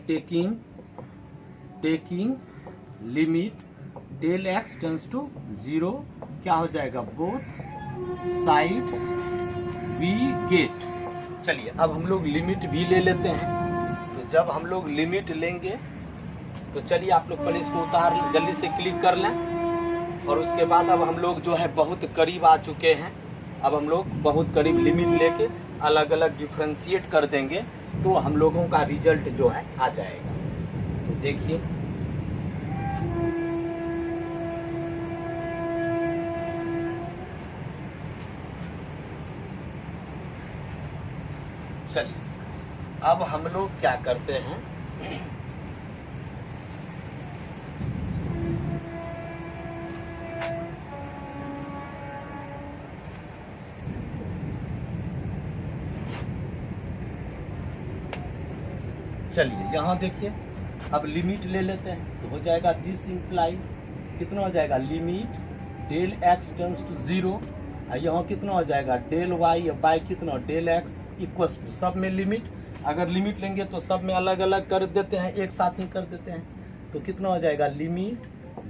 taking limit del x tends to 0, क्या हो जाएगा बोथ साइड्स वी गेट। चलिए अब हम लोग लिमिट भी ले लेते हैं, तो जब हम लोग लिमिट लेंगे तो चलिए आप लोग पहले इसको उतार जल्दी से क्लिक कर लें, और उसके बाद अब हम लोग जो है बहुत करीब आ चुके हैं, अब हम लोग बहुत करीब लिमिट लेके अलग अलग डिफ्रेंशिएट कर देंगे तो हम लोगों का रिजल्ट जो है आ जाएगा। तो देखिए चलिए अब हम लोग क्या करते हैं, चलिए यहाँ देखिए अब लिमिट ले लेते हैं, तो हो जाएगा दिस इंप्लाइज कितना हो जाएगा limit del x tends to 0, और यहाँ कितना हो जाएगा डेल y बाई कितना डेल x इक्वल्स टू, सब में लिमिट, अगर लिमिट लेंगे तो सब में अलग अलग कर देते हैं, एक साथ ही कर देते हैं, तो कितना हो जाएगा limit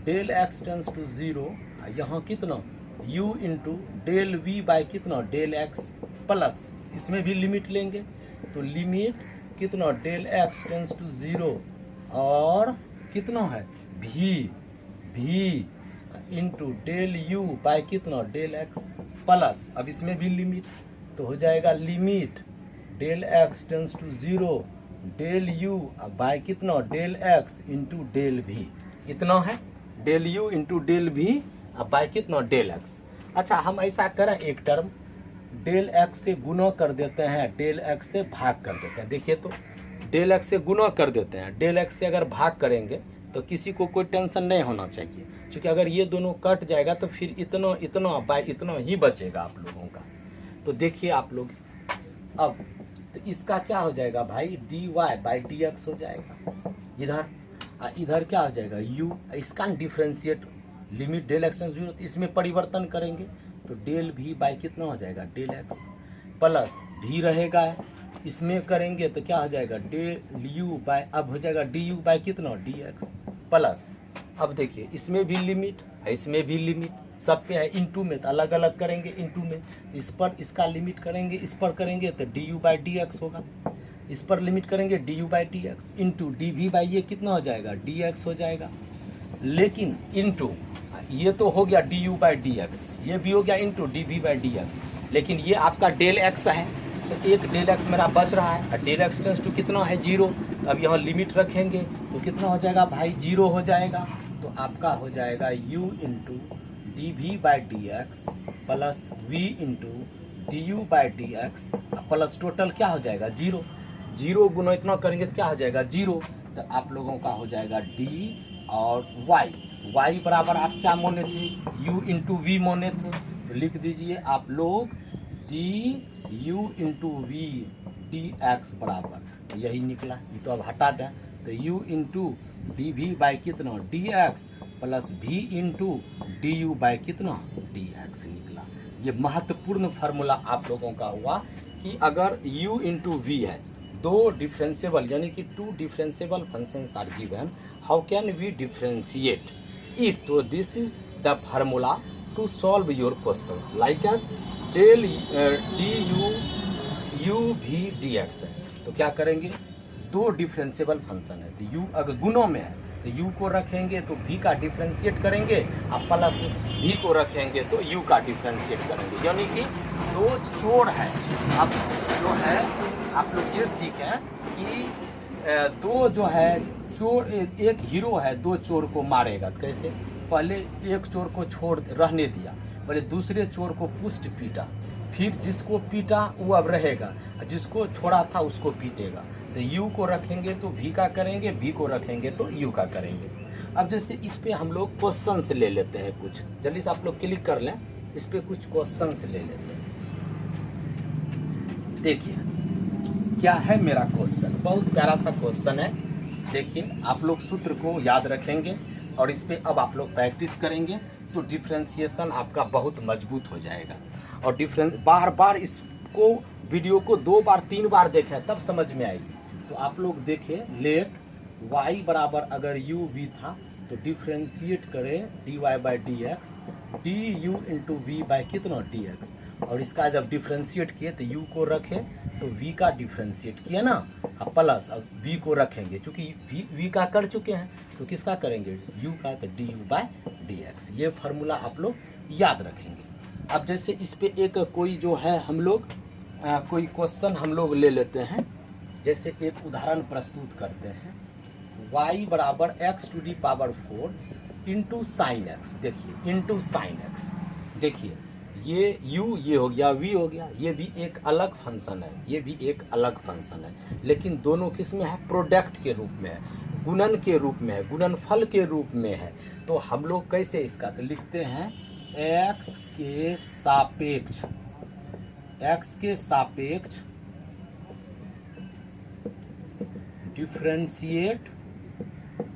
del x tends to 0, यहाँ कितना u into del v by कितना डेल x, प्लस इसमें भी लिमिट लेंगे तो लिमिट कितना डेल x टेंस टू 0 और कितना है v into del u by कितना डेल x, प्लस अब इसमें भी लिमिट, तो हो जाएगा limit del x tends to 0 del u by कितना del x into del v, इतना है del u into del v by कितना डेल x। अच्छा हम ऐसा करें, एक टर्म डेल x से गुना कर देते हैं, डेल x से भाग कर देते हैं, देखिए तो डेल एक्स से गुना कर देते हैं, डेल एक्स से अगर भाग करेंगे तो किसी को कोई टेंशन नहीं होना चाहिए, क्योंकि अगर ये दोनों कट जाएगा तो फिर इतना इतना बाय इतना ही बचेगा आप लोगों का। तो देखिए आप लोग अब, तो इसका क्या हो जाएगा भाई, dy बाई डी एक्स हो जाएगा इधर, इधर क्या हो जाएगा u, इसका डिफ्रेंशिएट लिमिट डेल एक्स 0, तो इसमें परिवर्तन करेंगे तो डेल v बाई कितना हो जाएगा डेल एक्स, प्लस v रहेगा इसमें करेंगे तो क्या हो जाएगा डेल u बाई, अब हो जाएगा du बाई कितना डी एक्स, प्लस अब देखिए इसमें भी लिमिट है, इसमें भी लिमिट, सब पे है इनटू में, तो अलग अलग करेंगे इनटू में, इस पर इसका लिमिट करेंगे, इस पर करेंगे तो d u by d x होगा, इस पर लिमिट करेंगे d u by d x into d v by ये कितना हो जाएगा डी एक्स हो जाएगा, लेकिन इंटू ये तो हो गया d u by d x, ये भी हो गया into d v by d x, लेकिन ये आपका डेल एक्स है तो एक डेल एक्स मेरा बच रहा है, और डेल एक्स टेंस टू कितना है 0, तो अब यहाँ लिमिट रखेंगे तो कितना हो जाएगा भाई 0 हो जाएगा, तो आपका हो जाएगा u into d v by d x plus v into d u by d x plus total क्या हो जाएगा 0, 0 गुना इतना करेंगे तो क्या हो जाएगा 0, तो आप लोगों का हो जाएगा d और y बराबर आप क्या माने थे u इंटू वी माने थे, तो लिख दीजिए आप लोग d u into v d x बराबर, तो यही निकला, ये तो अब हटा दें, तो u into d v by कितना d x plus v into d u by कितना डी एक्स निकला। ये महत्वपूर्ण फार्मूला आप लोगों का हुआ कि अगर u इंटू वी है, दो डिफरेंशिएबल यानी कि two differentiable functions are given, how can we differentiate it, तो this is the formula to solve your questions like as del d u v d x है, तो क्या करेंगे दो डिफरेंशिएबल फंक्शन है, तो u अगर गुणों में है तो u को रखेंगे तो v का डिफरेंशिएट करेंगे, और प्लस v को रखेंगे तो u का डिफरेंशिएट करेंगे, यानी कि दो चोर है। अब जो है आप लोग ये सीखें कि दो जो है चोर, एक हीरो है दो चोर को मारेगा, तो कैसे, पहले एक चोर को छोड़ रहने दिया, पहले दूसरे चोर को पुष्ट पीटा, फिर जिसको पीटा वो अब रहेगा, जिसको छोड़ा था उसको पीटेगा, तो u को रखेंगे तो v का करेंगे, v को रखेंगे तो u का करेंगे। अब जैसे इस पे हम लोग क्वेश्चन से ले लेते हैं कुछ, जल्दी से आप लोग क्लिक कर लें, इस पे कुछ क्वेश्चन से ले लेते हैं। देखिए क्या है मेरा क्वेश्चन, बहुत प्यारा सा क्वेश्चन है, देखिए आप लोग सूत्र को याद रखेंगे और इस पे अब आप लोग प्रैक्टिस करेंगे तो डिफ्रेंशिएशन आपका बहुत मजबूत हो जाएगा, और बार बार इसको वीडियो को 2 बार 3 बार देखें तब समझ में आएगी। तो आप लोग देखें, लेट y बराबर अगर u v था तो डिफ्रेंशिएट करें dy by d x d u into v by कितना डी एक्स, और इसका जब डिफ्रेंशिएट किए तो u को रखें तो v का डिफ्रेंशिएट किया ना, अब प्लस अब v को रखेंगे, क्योंकि v का कर चुके हैं तो किसका करेंगे u का, तो d u by d x, ये फार्मूला आप लोग याद रखेंगे। अब जैसे इस पे एक कोई जो है हम लोग कोई क्वेश्चन हम लोग ले लेते हैं, जैसे एक उदाहरण प्रस्तुत करते हैं, y बराबर x to the power 4 into sine x, देखिए इंटू साइन एक्स, देखिए ये u ये हो गया v हो गया, ये भी एक अलग फंक्शन है, ये भी एक अलग फंक्शन है, लेकिन दोनों किस में है, प्रोडक्ट के रूप में है, गुणन के रूप में है, गुणनफल के रूप में है। तो हम लोग कैसे इसका, तो लिखते हैं x के सापेक्ष डिफरेंशिएट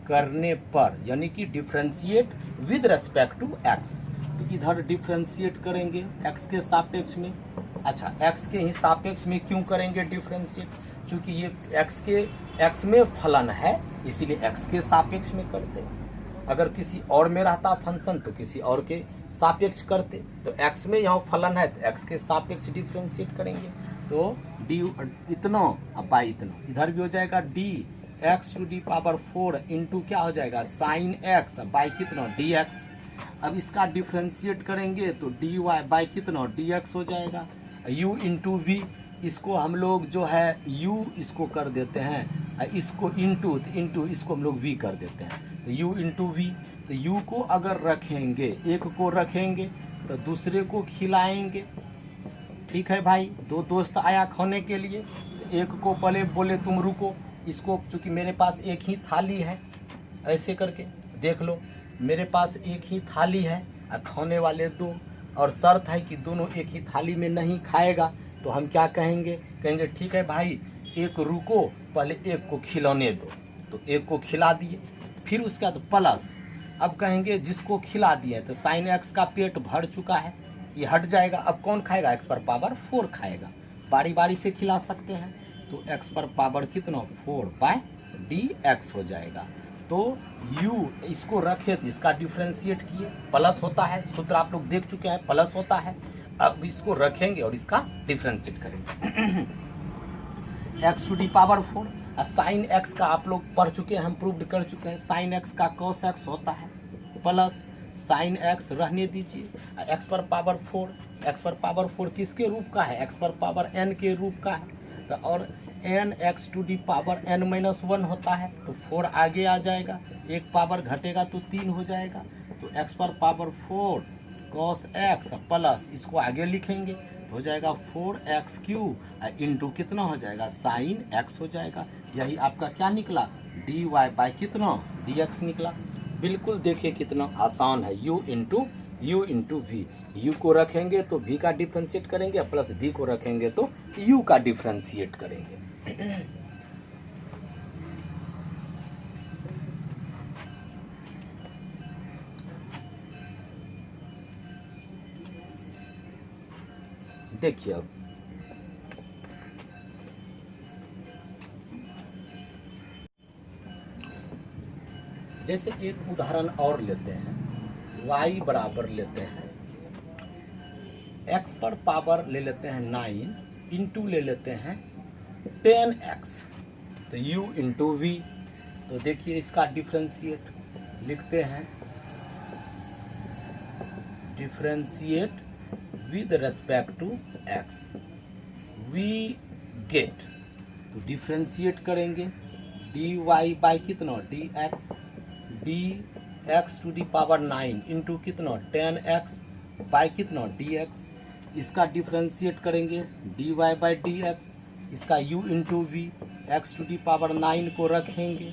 करने पर, यानी कि differentiate with respect to x, तो इधर डिफरेंशिएट करेंगे x के सापेक्ष में। अच्छा, x के ही सापेक्ष में क्यों करेंगे डिफरेंशिएट, क्योंकि ये x में फलन है इसीलिए x के सापेक्ष में करते, अगर किसी और में रहता फंक्शन तो किसी और के सापेक्ष करते, तो x में यहाँ फलन है तो x के सापेक्ष डिफरेंशिएट करेंगे, तो डी इतना अब बाई इतना, इधर भी हो जाएगा d x to the power 4 into क्या हो जाएगा साइन एक्स बाई कितना डी एक्स। अब इसका डिफरेंशिएट करेंगे तो डी वाई बाई कितना डी एक्स हो जाएगा, u इंटू वी, इसको हम लोग जो है u इसको कर देते हैं, इसको इंटू इसको हम लोग v कर देते हैं, तो u इंटू वी, तो u को अगर रखेंगे, एक को रखेंगे तो दूसरे को खिलाएंगे, ठीक है भाई, दो दोस्त आया खाने के लिए, तो एक को पहले बोले तुम रुको, इसको चूँकि मेरे पास एक ही थाली है, ऐसे करके देख लो, मेरे पास एक ही थाली है और खाने वाले दो, और शर्त है कि दोनों एक ही थाली में नहीं खाएगा। तो हम क्या कहेंगे, कहेंगे ठीक है भाई, एक रुको, पहले एक को खिलौने दो। तो एक को खिला दिए, फिर उसके बाद प्लस, अब कहेंगे जिसको खिला दिए तो साइन एक्स का पेट भर चुका है, ये हट जाएगा। अब कौन खाएगा, एक्स पर पावर 4 खाएगा। बारी बारी से खिला सकते हैं, तो एक्स पर पावर कितना, 4/dx हो जाएगा। तो u इसको रखे तो इसका डिफ्रेंशिएट किए, प्लस होता है, सूत्र आप लोग देख चुके हैं, प्लस होता है। अब इसको रखेंगे और इसका डिफ्रेंशिएट करेंगे x to the power 4। Sine x का आप लोग पढ़ चुके हैं, हम प्रूव्ड कर चुके हैं, साइन x का cos x होता है, प्लस साइन x रहने दीजिए, x पर पावर 4, x पर पावर 4 किसके रूप का है, x पर पावर n के रूप का है। तो और n x to the power n-1 होता है, तो 4 आगे आ जाएगा, एक पावर घटेगा तो 3 हो जाएगा। तो x पर पावर 4 cos x प्लस इसको आगे लिखेंगे तो हो जाएगा 4x³ इंटू कितना हो जाएगा, साइन x हो जाएगा। यही आपका क्या निकला, dy बाई कितना, dx निकला। बिल्कुल देखिए कितना आसान है, u इंटू v। u को रखेंगे तो v का डिफ्रेंशिएट करेंगे, प्लस v को रखेंगे तो u का डिफ्रेंशिएट करेंगे। देखिए अब जैसे एक उदाहरण और लेते हैं, y बराबर लेते हैं, x पर पावर ले लेते हैं 9 इंटू ले लेते हैं 10x, तो u इंटू v। तो देखिए इसका डिफ्रेंशिएट लिखते हैं, differentiate with respect to x, we get, तो डिफ्रेंशिएट करेंगे dy बाई कितना, dx, dx to the power 9 into कितना 10x बाई कितना dx, इसका डिफ्रेंशिएट करेंगे dy बाई dx, इसका u into v, x to the power 9 को रखेंगे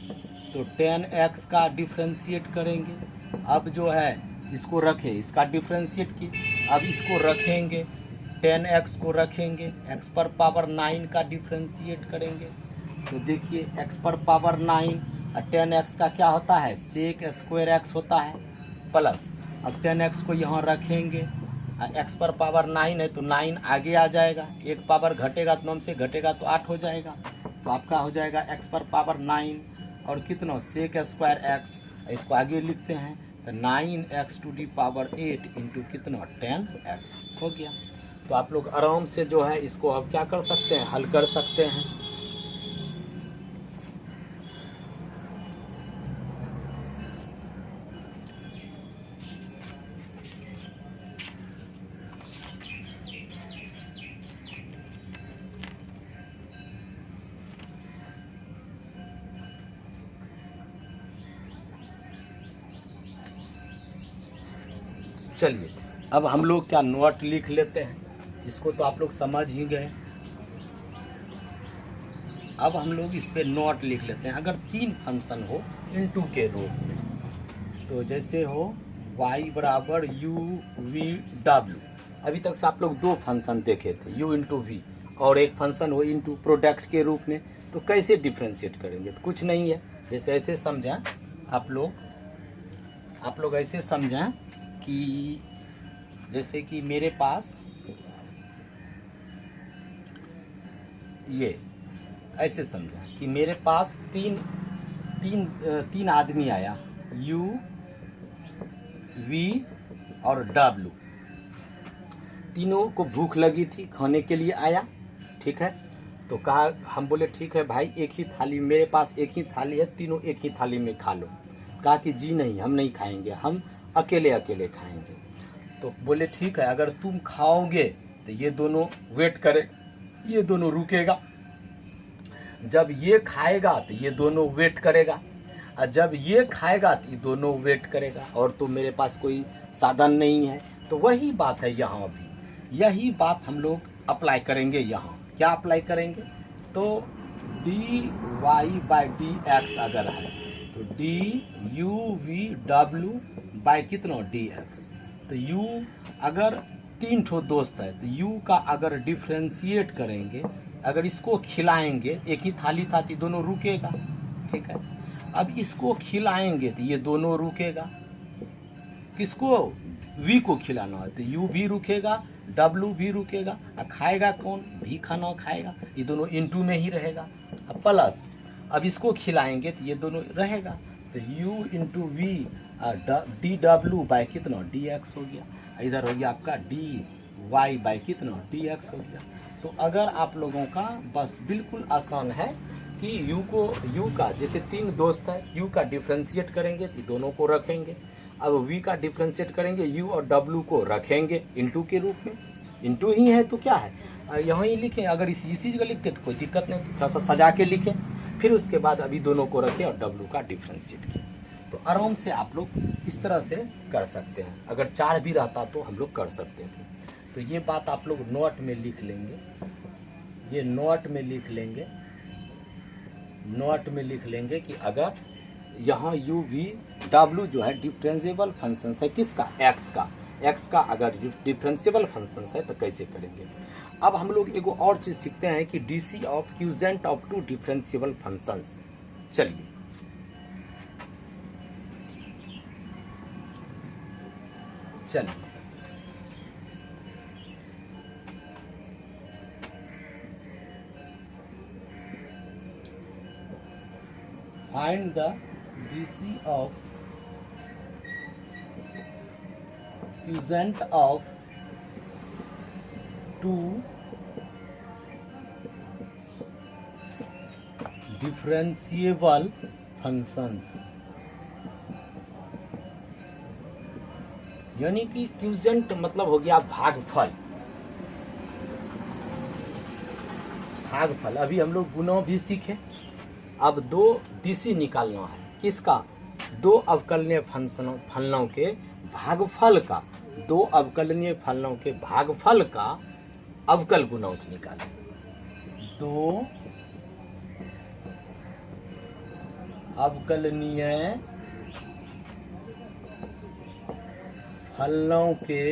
तो 10x का डिफ्रेंशिएट करेंगे। अब जो है इसको रखें, इसका डिफ्रेंशिएट की, अब इसको रखेंगे 10x को रखेंगे, x पर पावर 9 का डिफ्रेंशिएट करेंगे। तो देखिए x पर पावर 9 और 10x का क्या होता है, सेक स्क्वायर x होता है, प्लस अब 10x को यहाँ रखेंगे, x पर पावर 9 है तो 9 आगे आ जाएगा, एक पावर घटेगा तो 9 से घटेगा तो 8 हो जाएगा। तो आपका हो जाएगा x पर पावर 9 और कितना सेक स्क्वायर x, इसको आगे लिखते हैं तो 9x to the power 8 into कितना 10x हो गया। तो आप लोग आराम से जो है इसको अब क्या कर सकते हैं, हल कर सकते हैं। चलिए अब हम लोग क्या नोट लिख लेते हैं, इसको तो आप लोग समझ ही गए। अब हम लोग इस पे नोट लिख लेते हैं। अगर 3 फंक्शन हो इनटू के रूप में, तो जैसे हो y बराबर u v w, अभी तक से आप लोग 2 फंक्शन देखे थे, u इंटू वी, और एक फंक्शन हो इनटू प्रोडक्ट के रूप में, तो कैसे डिफ्रेंशिएट करेंगे, तो कुछ नहीं है, जैसे ऐसे समझें आप लोग ऐसे समझें कि जैसे कि मेरे पास ये ऐसे समझा कि मेरे पास तीन आदमी आया, u v और w, तीनों को भूख लगी थी, खाने के लिए आया, ठीक है। तो कहा, हम बोले ठीक है भाई, एक ही थाली, मेरे पास एक ही थाली है, तीनों एक ही थाली में खा लो। कहा कि जी नहीं, हम नहीं खाएंगे, हम अकेले अकेले खाएंगे। तो बोले ठीक है, अगर तुम खाओगे तो ये दोनों वेट करे, ये दोनों रुकेगा, जब ये खाएगा तो ये दोनों वेट करेगा, और जब ये खाएगा तो ये दोनों वेट करेगा, और तो मेरे पास कोई साधन नहीं है। तो वही बात है यहाँ भी, यही बात हम लोग अप्लाई करेंगे यहाँ। क्या अप्लाई करेंगे, तो d y by d x अगर है तो डी यू वी डब्ल्यू बाई कितना डी एक्स। तो यू अगर 3 ठो दोस्त है तो यू का अगर डिफ्रेंशिएट करेंगे, अगर इसको खिलाएंगे, एक ही थाली था तो दोनों रुकेगा, ठीक है। अब इसको खिलाएंगे तो ये दोनों रुकेगा, किसको वी को खिलाना है तो यू भी रुकेगा, डब्ल्यू भी रुकेगा, खाएगा कौन, भी खाना खाएगा, ये दोनों इनटू में ही रहेगा। अब प्लस अब इसको खिलाएंगे तो ये दोनों रहेगा, तो u इंटू वी डी डब्ल्यू बाई कितना डी एक्स हो गया, इधर हो गया आपका डी वाई बाई कितना डी एक्स हो गया। तो अगर आप लोगों का बस बिल्कुल आसान है कि u का जैसे 3 दोस्त है, u का डिफ्रेंशिएट करेंगे तो दोनों को रखेंगे, अब v का डिफ्रेंशिएट करेंगे u और w को रखेंगे इनटू के रूप में, इनटू ही है तो क्या है यहाँ ही लिखें, अगर इसी जगह लिखते तो कोई दिक्कत नहीं, थोड़ा सा सजा के लिखें, फिर उसके बाद अभी दोनों को रखें और w का डिफ्रेंशिएट किए। तो आराम से आप लोग इस तरह से कर सकते हैं, अगर 4 भी रहता तो हम लोग कर सकते थे। तो ये बात आप लोग नोट में लिख लेंगे, ये नोट में लिख लेंगे, नोट में लिख लेंगे कि अगर यहाँ u v w जो है डिफरेंशिएबल फंक्शन है किसका, x का अगर डिफरेंशिएबल फंक्शन है तो कैसे करेंगे। अब हम लोग एगो और चीज़ सीखते हैं कि DC of quotient of 2 differentiable functions. चलिए find the DC of quotient of 2 differentiable functions, यानी कि क्यूजेंट मतलब हो गया भागफल। अभी हम लोग गुणा भी सीखे, अब 2 DC निकालना है किसका, 2 अवकलनीय फलनों के भागफल का, 2 अवकलनीय फलनों के भागफल का अवकल गुणांक निकालें। 2 अवकलनीय फलनों के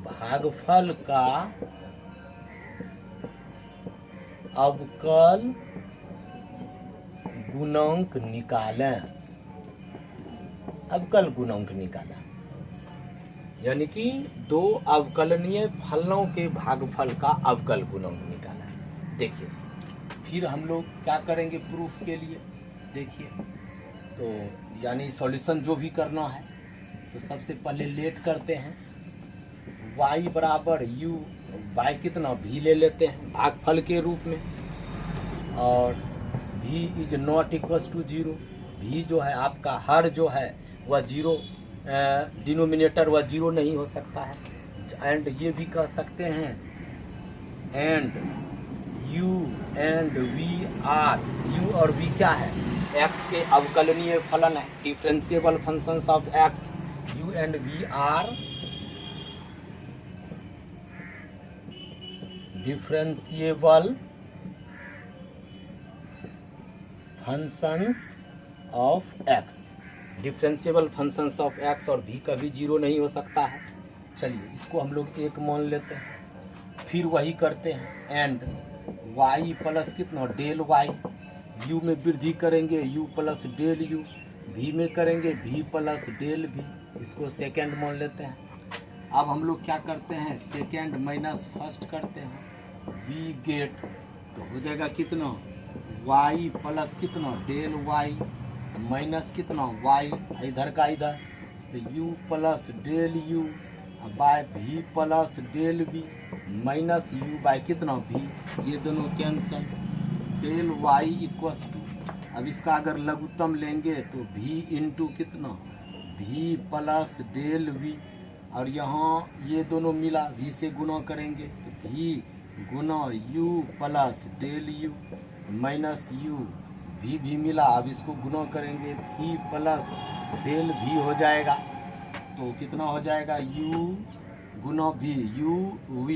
भागफल का अवकल गुणांक निकालें, अवकल गुणांक निकालें, यानी कि 2 अवकलनीय फलनों के भागफल का अवकल गुणांक निकालें। देखिए फिर हम लोग क्या करेंगे प्रूफ के लिए, देखिए तो यानी सॉल्यूशन जो भी करना है तो सबसे पहले लेट करते हैं, y बराबर u बाई कितना v ले लेते हैं भागफल के रूप में, और v is not equals to 0, v जो है आपका हर जो है वह 0, डिनोमिनेटर वह 0 नहीं हो सकता है। एंड ये भी कह सकते हैं and u and v are, u और v क्या है, x के अवकलनीय फलन है, differentiable functions of x, u and v are differentiable functions of x, differentiable functions of x और v कभी 0 नहीं हो सकता है। चलिए इसको हम लोग 1 मान लेते हैं, फिर वही करते हैं एंड y प्लस कितना डेल y, u में वृद्धि करेंगे u plus del u, v में करेंगे v प्लस डेल v, इसको सेकेंड मान लेते हैं। अब हम लोग क्या करते हैं, सेकेंड माइनस फर्स्ट करते हैं, v गेट तो हो जाएगा कितना y प्लस कितना डेल y माइनस कितना y इधर का इधर, तो u plus del u by v plus del v minus u by कितना v, ये दोनों cancel, del y equals to, अब इसका अगर लघुत्तम लेंगे तो v इंटू कितना v प्लस डेल v, और यहाँ ये दोनों मिला v से गुना करेंगे तो v गुना u plus del u minus u, v भी मिला, अब इसको गुना करेंगे v प्लस डेल v हो जाएगा, तो कितना हो जाएगा u गुना v u v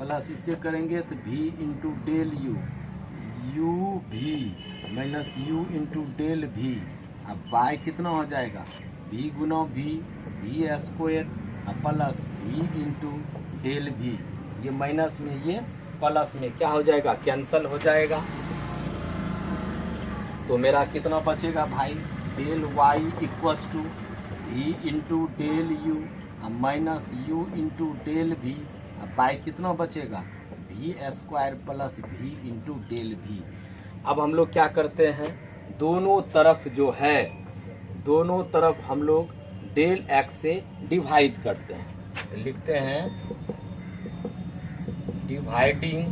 प्लस इससे करेंगे तो v into del u, u भी माइनस यू इंटू डेल भी। अब बाय कितना हो जाएगा, v गुना v square plus v into del भी। ये माइनस में ये प्लस में क्या हो जाएगा, कैंसल हो जाएगा। तो मेरा कितना बचेगा भाई, del y equals to v into del u minus u into del भी। अब बाई कितना बचेगा, v square plus v into del भी। अब हम लोग क्या करते हैं, दोनों तरफ जो है, दोनों तरफ हम लोग डेल एक्स से डिवाइड करते हैं। लिखते हैं dividing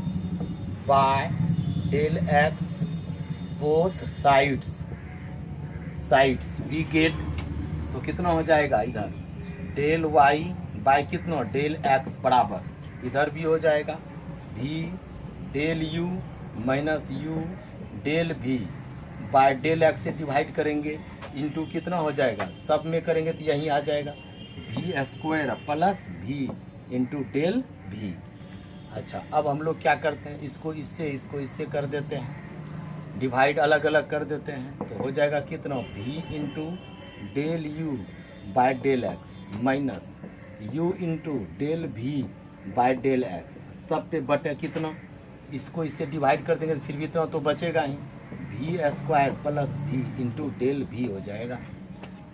by del x both sides we get. तो कितना हो जाएगा, इधर डेल वाई बाय कितना डेल एक्स बराबर इधर भी हो जाएगा v del u minus u del भी बाय डेल एक्स से डिवाइड करेंगे इंटू कितना हो जाएगा, सब में करेंगे तो यहीं आ जाएगा भी स्क्वायर प्लस भी इंटू डेल भी। अच्छा, अब हम लोग क्या करते हैं, इसको इससे कर देते हैं, डिवाइड अलग अलग कर देते हैं। तो हो जाएगा कितना, v into del u by del x minus u into del भी बाय डेल एक्स। सब पे बटे कितना, इसको इससे डिवाइड कर देंगे तो फिर भी इतना तो बचेगा ही, v square plus v into del v हो जाएगा।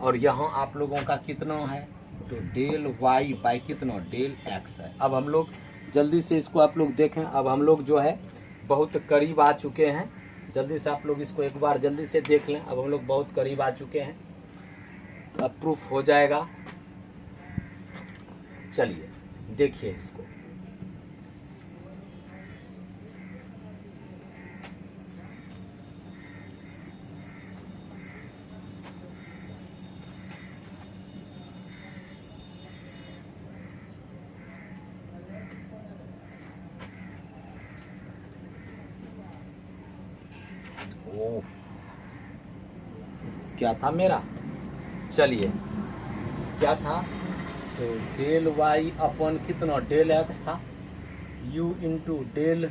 और यहाँ आप लोगों का कितना है, तो डेल y बाय कितना डेल x है। अब हम लोग जल्दी से इसको आप लोग देखें, अब हम लोग जो है बहुत करीब आ चुके हैं। जल्दी से आप लोग इसको एक बार जल्दी से देख लें, अब हम लोग बहुत करीब आ चुके हैं, तो अब प्रूफ हो जाएगा। चलिए देखिए इसको, ओ क्या था मेरा, चलिए क्या था, तो डेल वाई अपॉन कितना डेल एक्स था, यू इंटू डेल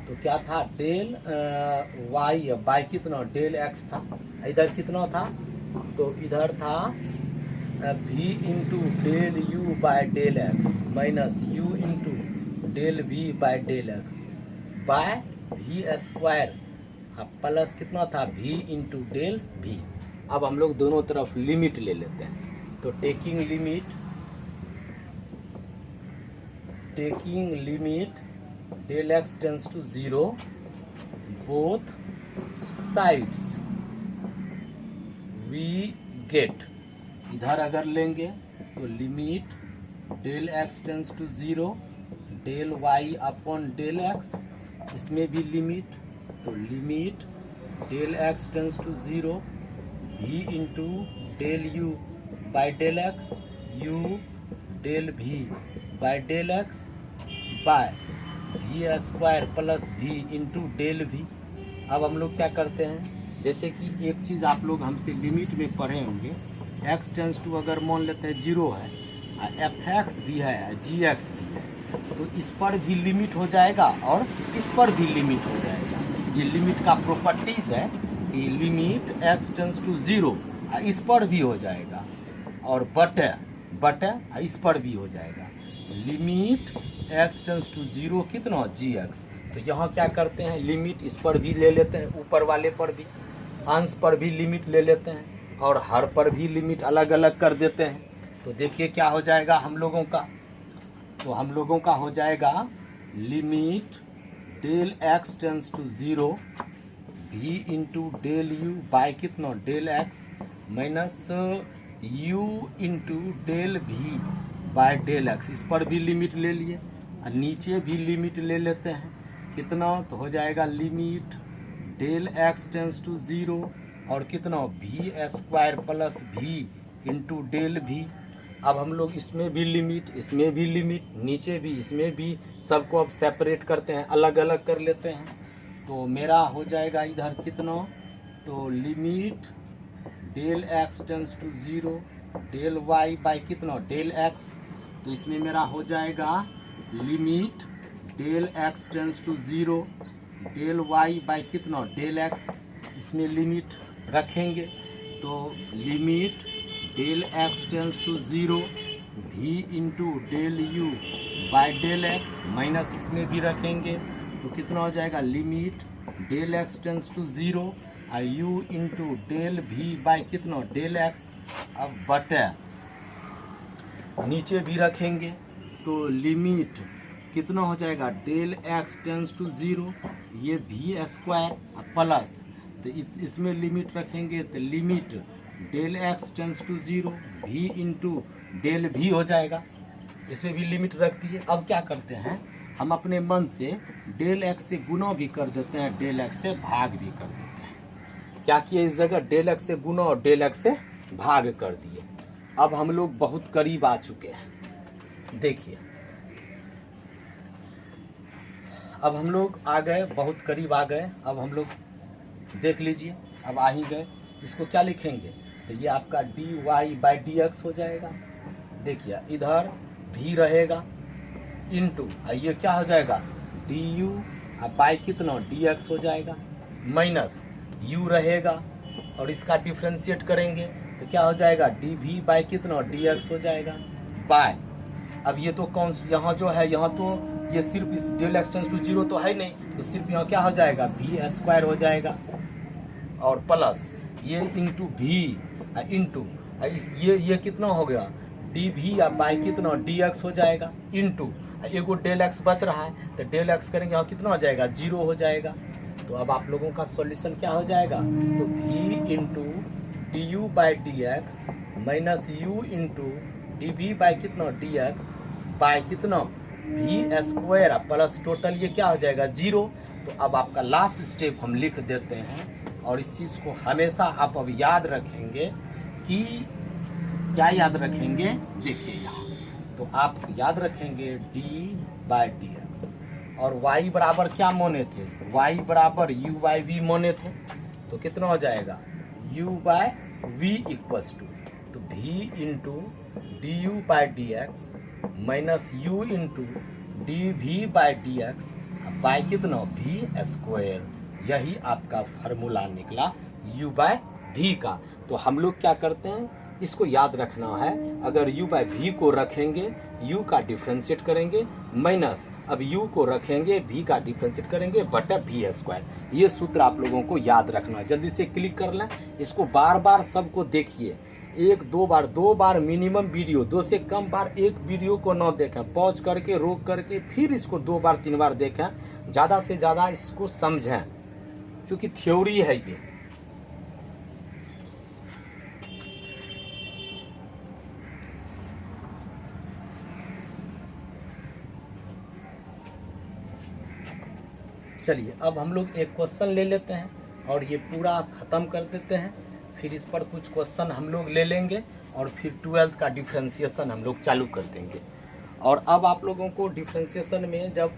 तो क्या था, डेल वाई बाय कितना डेल एक्स था, इधर कितना था, तो इधर था v into del u by del x minus u into del v by del x by v square plus कितना था v इंटू डेल v। अब हम लोग दोनों तरफ लिमिट ले लेते हैं, तो taking limit del x tends to 0 both sides we get. इधर अगर लेंगे तो limit del x tends to 0 del y upon del x, इसमें भी लिमिट, तो limit del x tends to 0 v into del u by del x u del भी by del x by v square plus v into del भी। अब हम लोग क्या करते हैं, जैसे कि एक चीज़ आप लोग हमसे लिमिट में पढ़े होंगे, x टेंस टू अगर मान लेते हैं 0 है, एफ एक्स भी है, जी एक्स भी है, तो इस पर भी लिमिट हो जाएगा और इस पर भी लिमिट हो जाएगा। ये लिमिट का प्रॉपर्टीज है कि लिमिट x टेंस टू 0 इस पर भी हो जाएगा और बटे इस पर भी हो जाएगा। लिमिट x टेंस टू 0 कितना gx, तो यहाँ क्या करते हैं, लिमिट इस पर भी ले लेते हैं, ऊपर वाले पर भी, अंश पर भी लिमिट ले लेते हैं और हर पर भी लिमिट अलग अलग कर देते हैं। तो देखिए क्या हो जाएगा हम लोगों का, तो हम लोगों का हो जाएगा limit del x tends to 0 v into del u by कितना del x minus u into del भी बाय डेल एक्स। इस पर भी लिमिट ले लिए और नीचे भी लिमिट ले लेते हैं, कितना, तो हो जाएगा limit del x tends to 0 और कितना v square plus v into del v. अब हम लोग इसमें भी लिमिट, इसमें भी लिमिट, नीचे भी, इसमें भी, सबको अब सेपरेट करते हैं, अलग अलग कर लेते हैं। तो मेरा हो जाएगा इधर कितना, तो limit del x tends to 0 del y by कितना डेल एक्स। तो इसमें मेरा हो जाएगा limit del x tends to 0 del y by कितना डेल एक्स। इसमें लिमिट रखेंगे तो limit del x tends to 0 v into del u by del x minus इसमें भी रखेंगे तो कितना हो जाएगा limit del x tends to 0 u into del भी बाय कितना डेल एक्स। अब बटे नीचे भी रखेंगे तो लिमिट कितना हो जाएगा डेल एक्स टेंस टू 0 ये भी स्क्वायर प्लस, तो इसमें लिमिट रखेंगे तो limit del x tends to 0 v into del v हो जाएगा, इसमें भी लिमिट रख दिए। अब क्या करते हैं हम अपने मन से डेल एक्स से गुना भी कर देते हैं, डेल एक्स से भाग भी कर देते हैं। क्या किए इस जगह डेल एक्स से गुना और डेल एक्स से भाग कर दिए। अब हम लोग बहुत करीब आ चुके हैं, देखिए अब हम लोग आ गए, बहुत करीब आ गए। अब हम लोग देख लीजिए अब आ ही गए। इसको क्या लिखेंगे तो ये आपका d y by d x हो जाएगा। देखिए इधर भी रहेगा इंटू ये क्या हो जाएगा डी यू बाई कितना डी एक्स हो जाएगा माइनस यू रहेगा और इसका डिफ्रेंशिएट करेंगे तो क्या हो जाएगा डी भी बाई कितना डी एक्स हो जाएगा बाय। अब ये तो कौन यहाँ जो है यहाँ तो ये सिर्फ इस डेल एक्स टेंस टू 0 तो है नहीं, तो सिर्फ यहाँ क्या हो जाएगा भी स्क्वायर हो जाएगा और प्लस ये इंटू भी इंटू ये कितना हो गया डी भी या बाई कितना डी एक्स हो जाएगा इंटू एगो डेल एक्स बच रहा है तो डेल एक्स करेंगे यहाँ कितना हो जाएगा 0 हो जाएगा। तो अब आप लोगों का सॉल्यूशन क्या हो जाएगा तो भी into d u by d x minus u into d v by कितना डी एक्स बाई कितना भी स्क्वायर प्लस टोटल ये क्या हो जाएगा 0। तो अब आपका लास्ट स्टेप हम लिख देते हैं और इस चीज़ को हमेशा आप अब याद रखेंगे कि क्या याद रखेंगे, देखिए यहाँ तो आप याद रखेंगे d बाई डी एक्स और y बराबर क्या माने थे y बराबर u बाई v माने थे तो कितना हो जाएगा u by v equals to तो v into d u by d x minus u into d v by d x by कितना भी स्क्वायर। यही आपका फार्मूला निकला u बाय v का। तो हम लोग क्या करते हैं इसको याद रखना है, अगर u बाय v को रखेंगे u का डिफ्रेंशिएट करेंगे माइनस अब u को रखेंगे v का डिफ्रेंशिएट करेंगे बटा v स्क्वायर। ये सूत्र आप लोगों को याद रखना है। जल्दी से क्लिक कर लें, इसको बार बार सबको देखिए, एक दो बार मिनिमम वीडियो, 2 से कम बार एक वीडियो को न देखें, पॉज करके रोक करके फिर इसको 2 बार 3 बार देखें, ज़्यादा से ज़्यादा इसको समझें क्योंकि थ्योरी है ये। चलिए अब हम लोग एक क्वेश्चन ले लेते हैं और ये पूरा ख़त्म कर देते हैं, फिर इस पर कुछ क्वेश्चन हम लोग ले लेंगे और फिर 12th का डिफ्रेंशिएशन हम लोग चालू कर देंगे। और अब आप लोगों को डिफ्रेंशिएशन में जब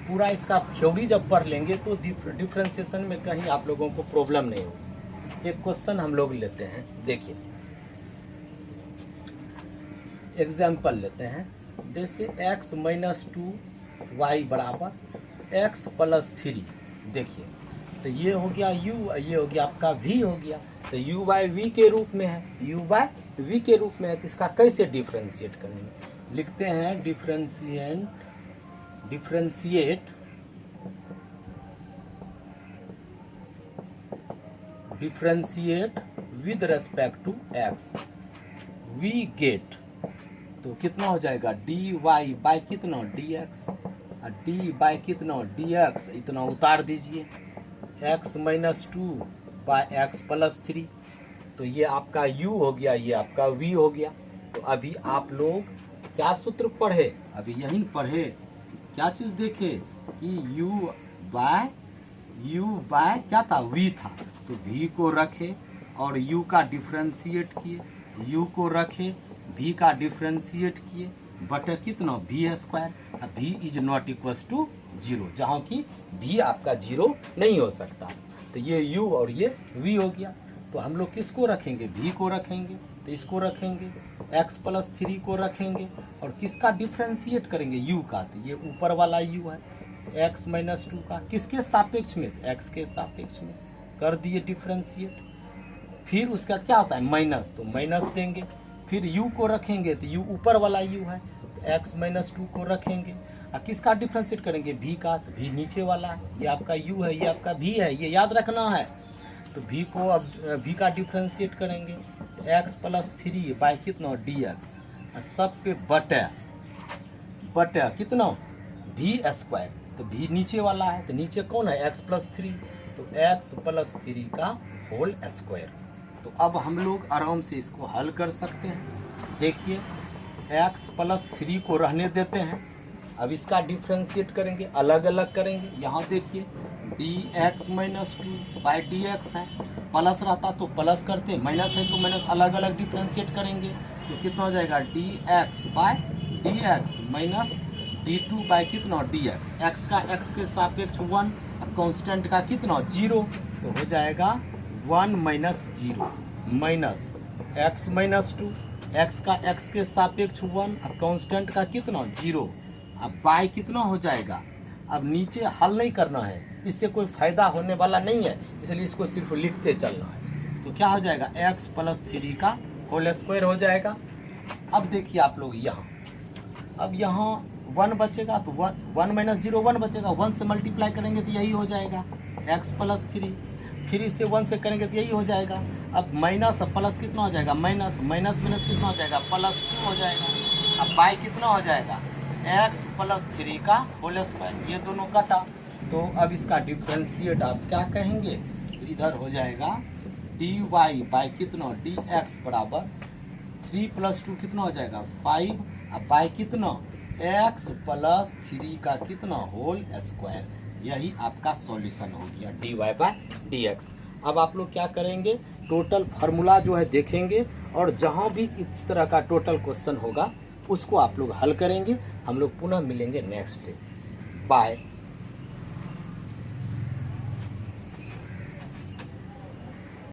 पूरा इसका थ्योरी जब पढ़ लेंगे तो डिफ्रेंशिएशन में कहीं आप लोगों को प्रॉब्लम नहीं होगी। एक क्वेश्चन हम लोग लेते हैं, देखिए एग्जाम्पल लेते हैं, जैसे x माइनस 2y बराबर x प्लस 3। देखिए तो ये हो गया u, ये हो गया आपका v हो गया, तो u बाई v के रूप में है, u बाई v के रूप में है, तो इसका कैसे डिफ्रेंशिएट करेंगे। लिखते हैं differentiate with respect to x we get, तो कितना हो जाएगा dy बाई कितना dx और d बाई कितना dx, इतना उतार दीजिए, x minus 2 by x plus 3, तो ये आपका u हो गया, ये आपका v हो गया। तो अभी आप लोग क्या सूत्र पढ़े, अभी यही पढ़े, क्या चीज़ देखे कि u बाय क्या था, v था, तो v को रखे और u का डिफ्रेंशिएट किए, u को रखे v का डिफ्रेंशिएट किए बटे कितना v square. v is not equal to 0, जहाँ की v आपका 0 नहीं हो सकता। तो ये u और ये v हो गया। तो हम लोग किसको रखेंगे, v को रखेंगे, तो इसको रखेंगे, x प्लस 3 को रखेंगे और किसका डिफ्रेंशिएट करेंगे, u का, तो ये ऊपर वाला u है, तो x माइनस 2 का किसके सापेक्ष में, x के सापेक्ष में कर दिए डिफ्रेंशिएट। फिर उसका क्या होता है माइनस, तो माइनस देंगे, फिर u को रखेंगे तो u ऊपर वाला u है, तो x माइनस 2 को रखेंगे और किसका डिफ्रेंशिएट करेंगे, v का, तो v नीचे वाला है, ये आपका u है, ये आपका v है, ये याद रखना है। तो v को अब v का डिफ्रेंशिएट करेंगे तो x प्लस 3 बाय कितना dx, सब पे बटे कितना v स्क्वायर, तो v नीचे वाला है, तो नीचे कौन है x प्लस 3, तो x प्लस 3 का होल स्क्वायर। तो अब हम लोग आराम से इसको हल कर सकते हैं। देखिए x प्लस 3 को रहने देते हैं, अब इसका डिफ्रेंशिएट करेंगे, अलग अलग करेंगे। यहाँ देखिए dx माइनस 2 बाई dx है, प्लस रहता तो प्लस करते, माइनस है तो माइनस, अलग अलग डिफ्रेंशिएट करेंगे तो कितना हो जाएगा dx by dx minus d2 by कितना dx, x का x के सापेक्ष 1, कांस्टेंट का कितना 0, तो हो जाएगा 1 minus 0 minus x minus 2, x का x के सापेक्ष 1, कांस्टेंट का कितना 0, अब बाय कितना हो जाएगा। अब नीचे हल नहीं करना है, इससे कोई फायदा होने वाला नहीं है, इसलिए इसको सिर्फ लिखते चलना है। तो क्या हो जाएगा x प्लस 3 का होल स्क्वायर हो जाएगा। अब देखिए आप लोग यहाँ, अब यहाँ 1 बचेगा तो 1 माइनस 0 1 बचेगा, 1 से मल्टीप्लाई करेंगे तो यही हो जाएगा x प्लस 3, फिर इससे 1 से करेंगे तो यही हो जाएगा। अब माइनस प्लस कितना हो जाएगा, माइनस माइनस माइनस कितना हो जाएगा, प्लस 2 हो जाएगा। अब बाय कितना हो जाएगा x प्लस 3 का होल स्क्वायर, ये दोनों कटा, तो अब इसका डिफ्रेंशिएट आप क्या कहेंगे, तो इधर हो जाएगा dy बाय कितना dx बराबर 3 प्लस 2 कितना हो जाएगा 5, अब बाय कितना x प्लस 3 का कितना होल स्क्वायर। यही आपका सॉल्यूशन हो गया dy बाय dx। अब आप लोग क्या करेंगे, टोटल फार्मूला जो है देखेंगे और जहाँ भी इस तरह का टोटल क्वेश्चन होगा उसको आप लोग हल करेंगे। हम लोग पुनः मिलेंगे नेक्स्ट डे। बाय।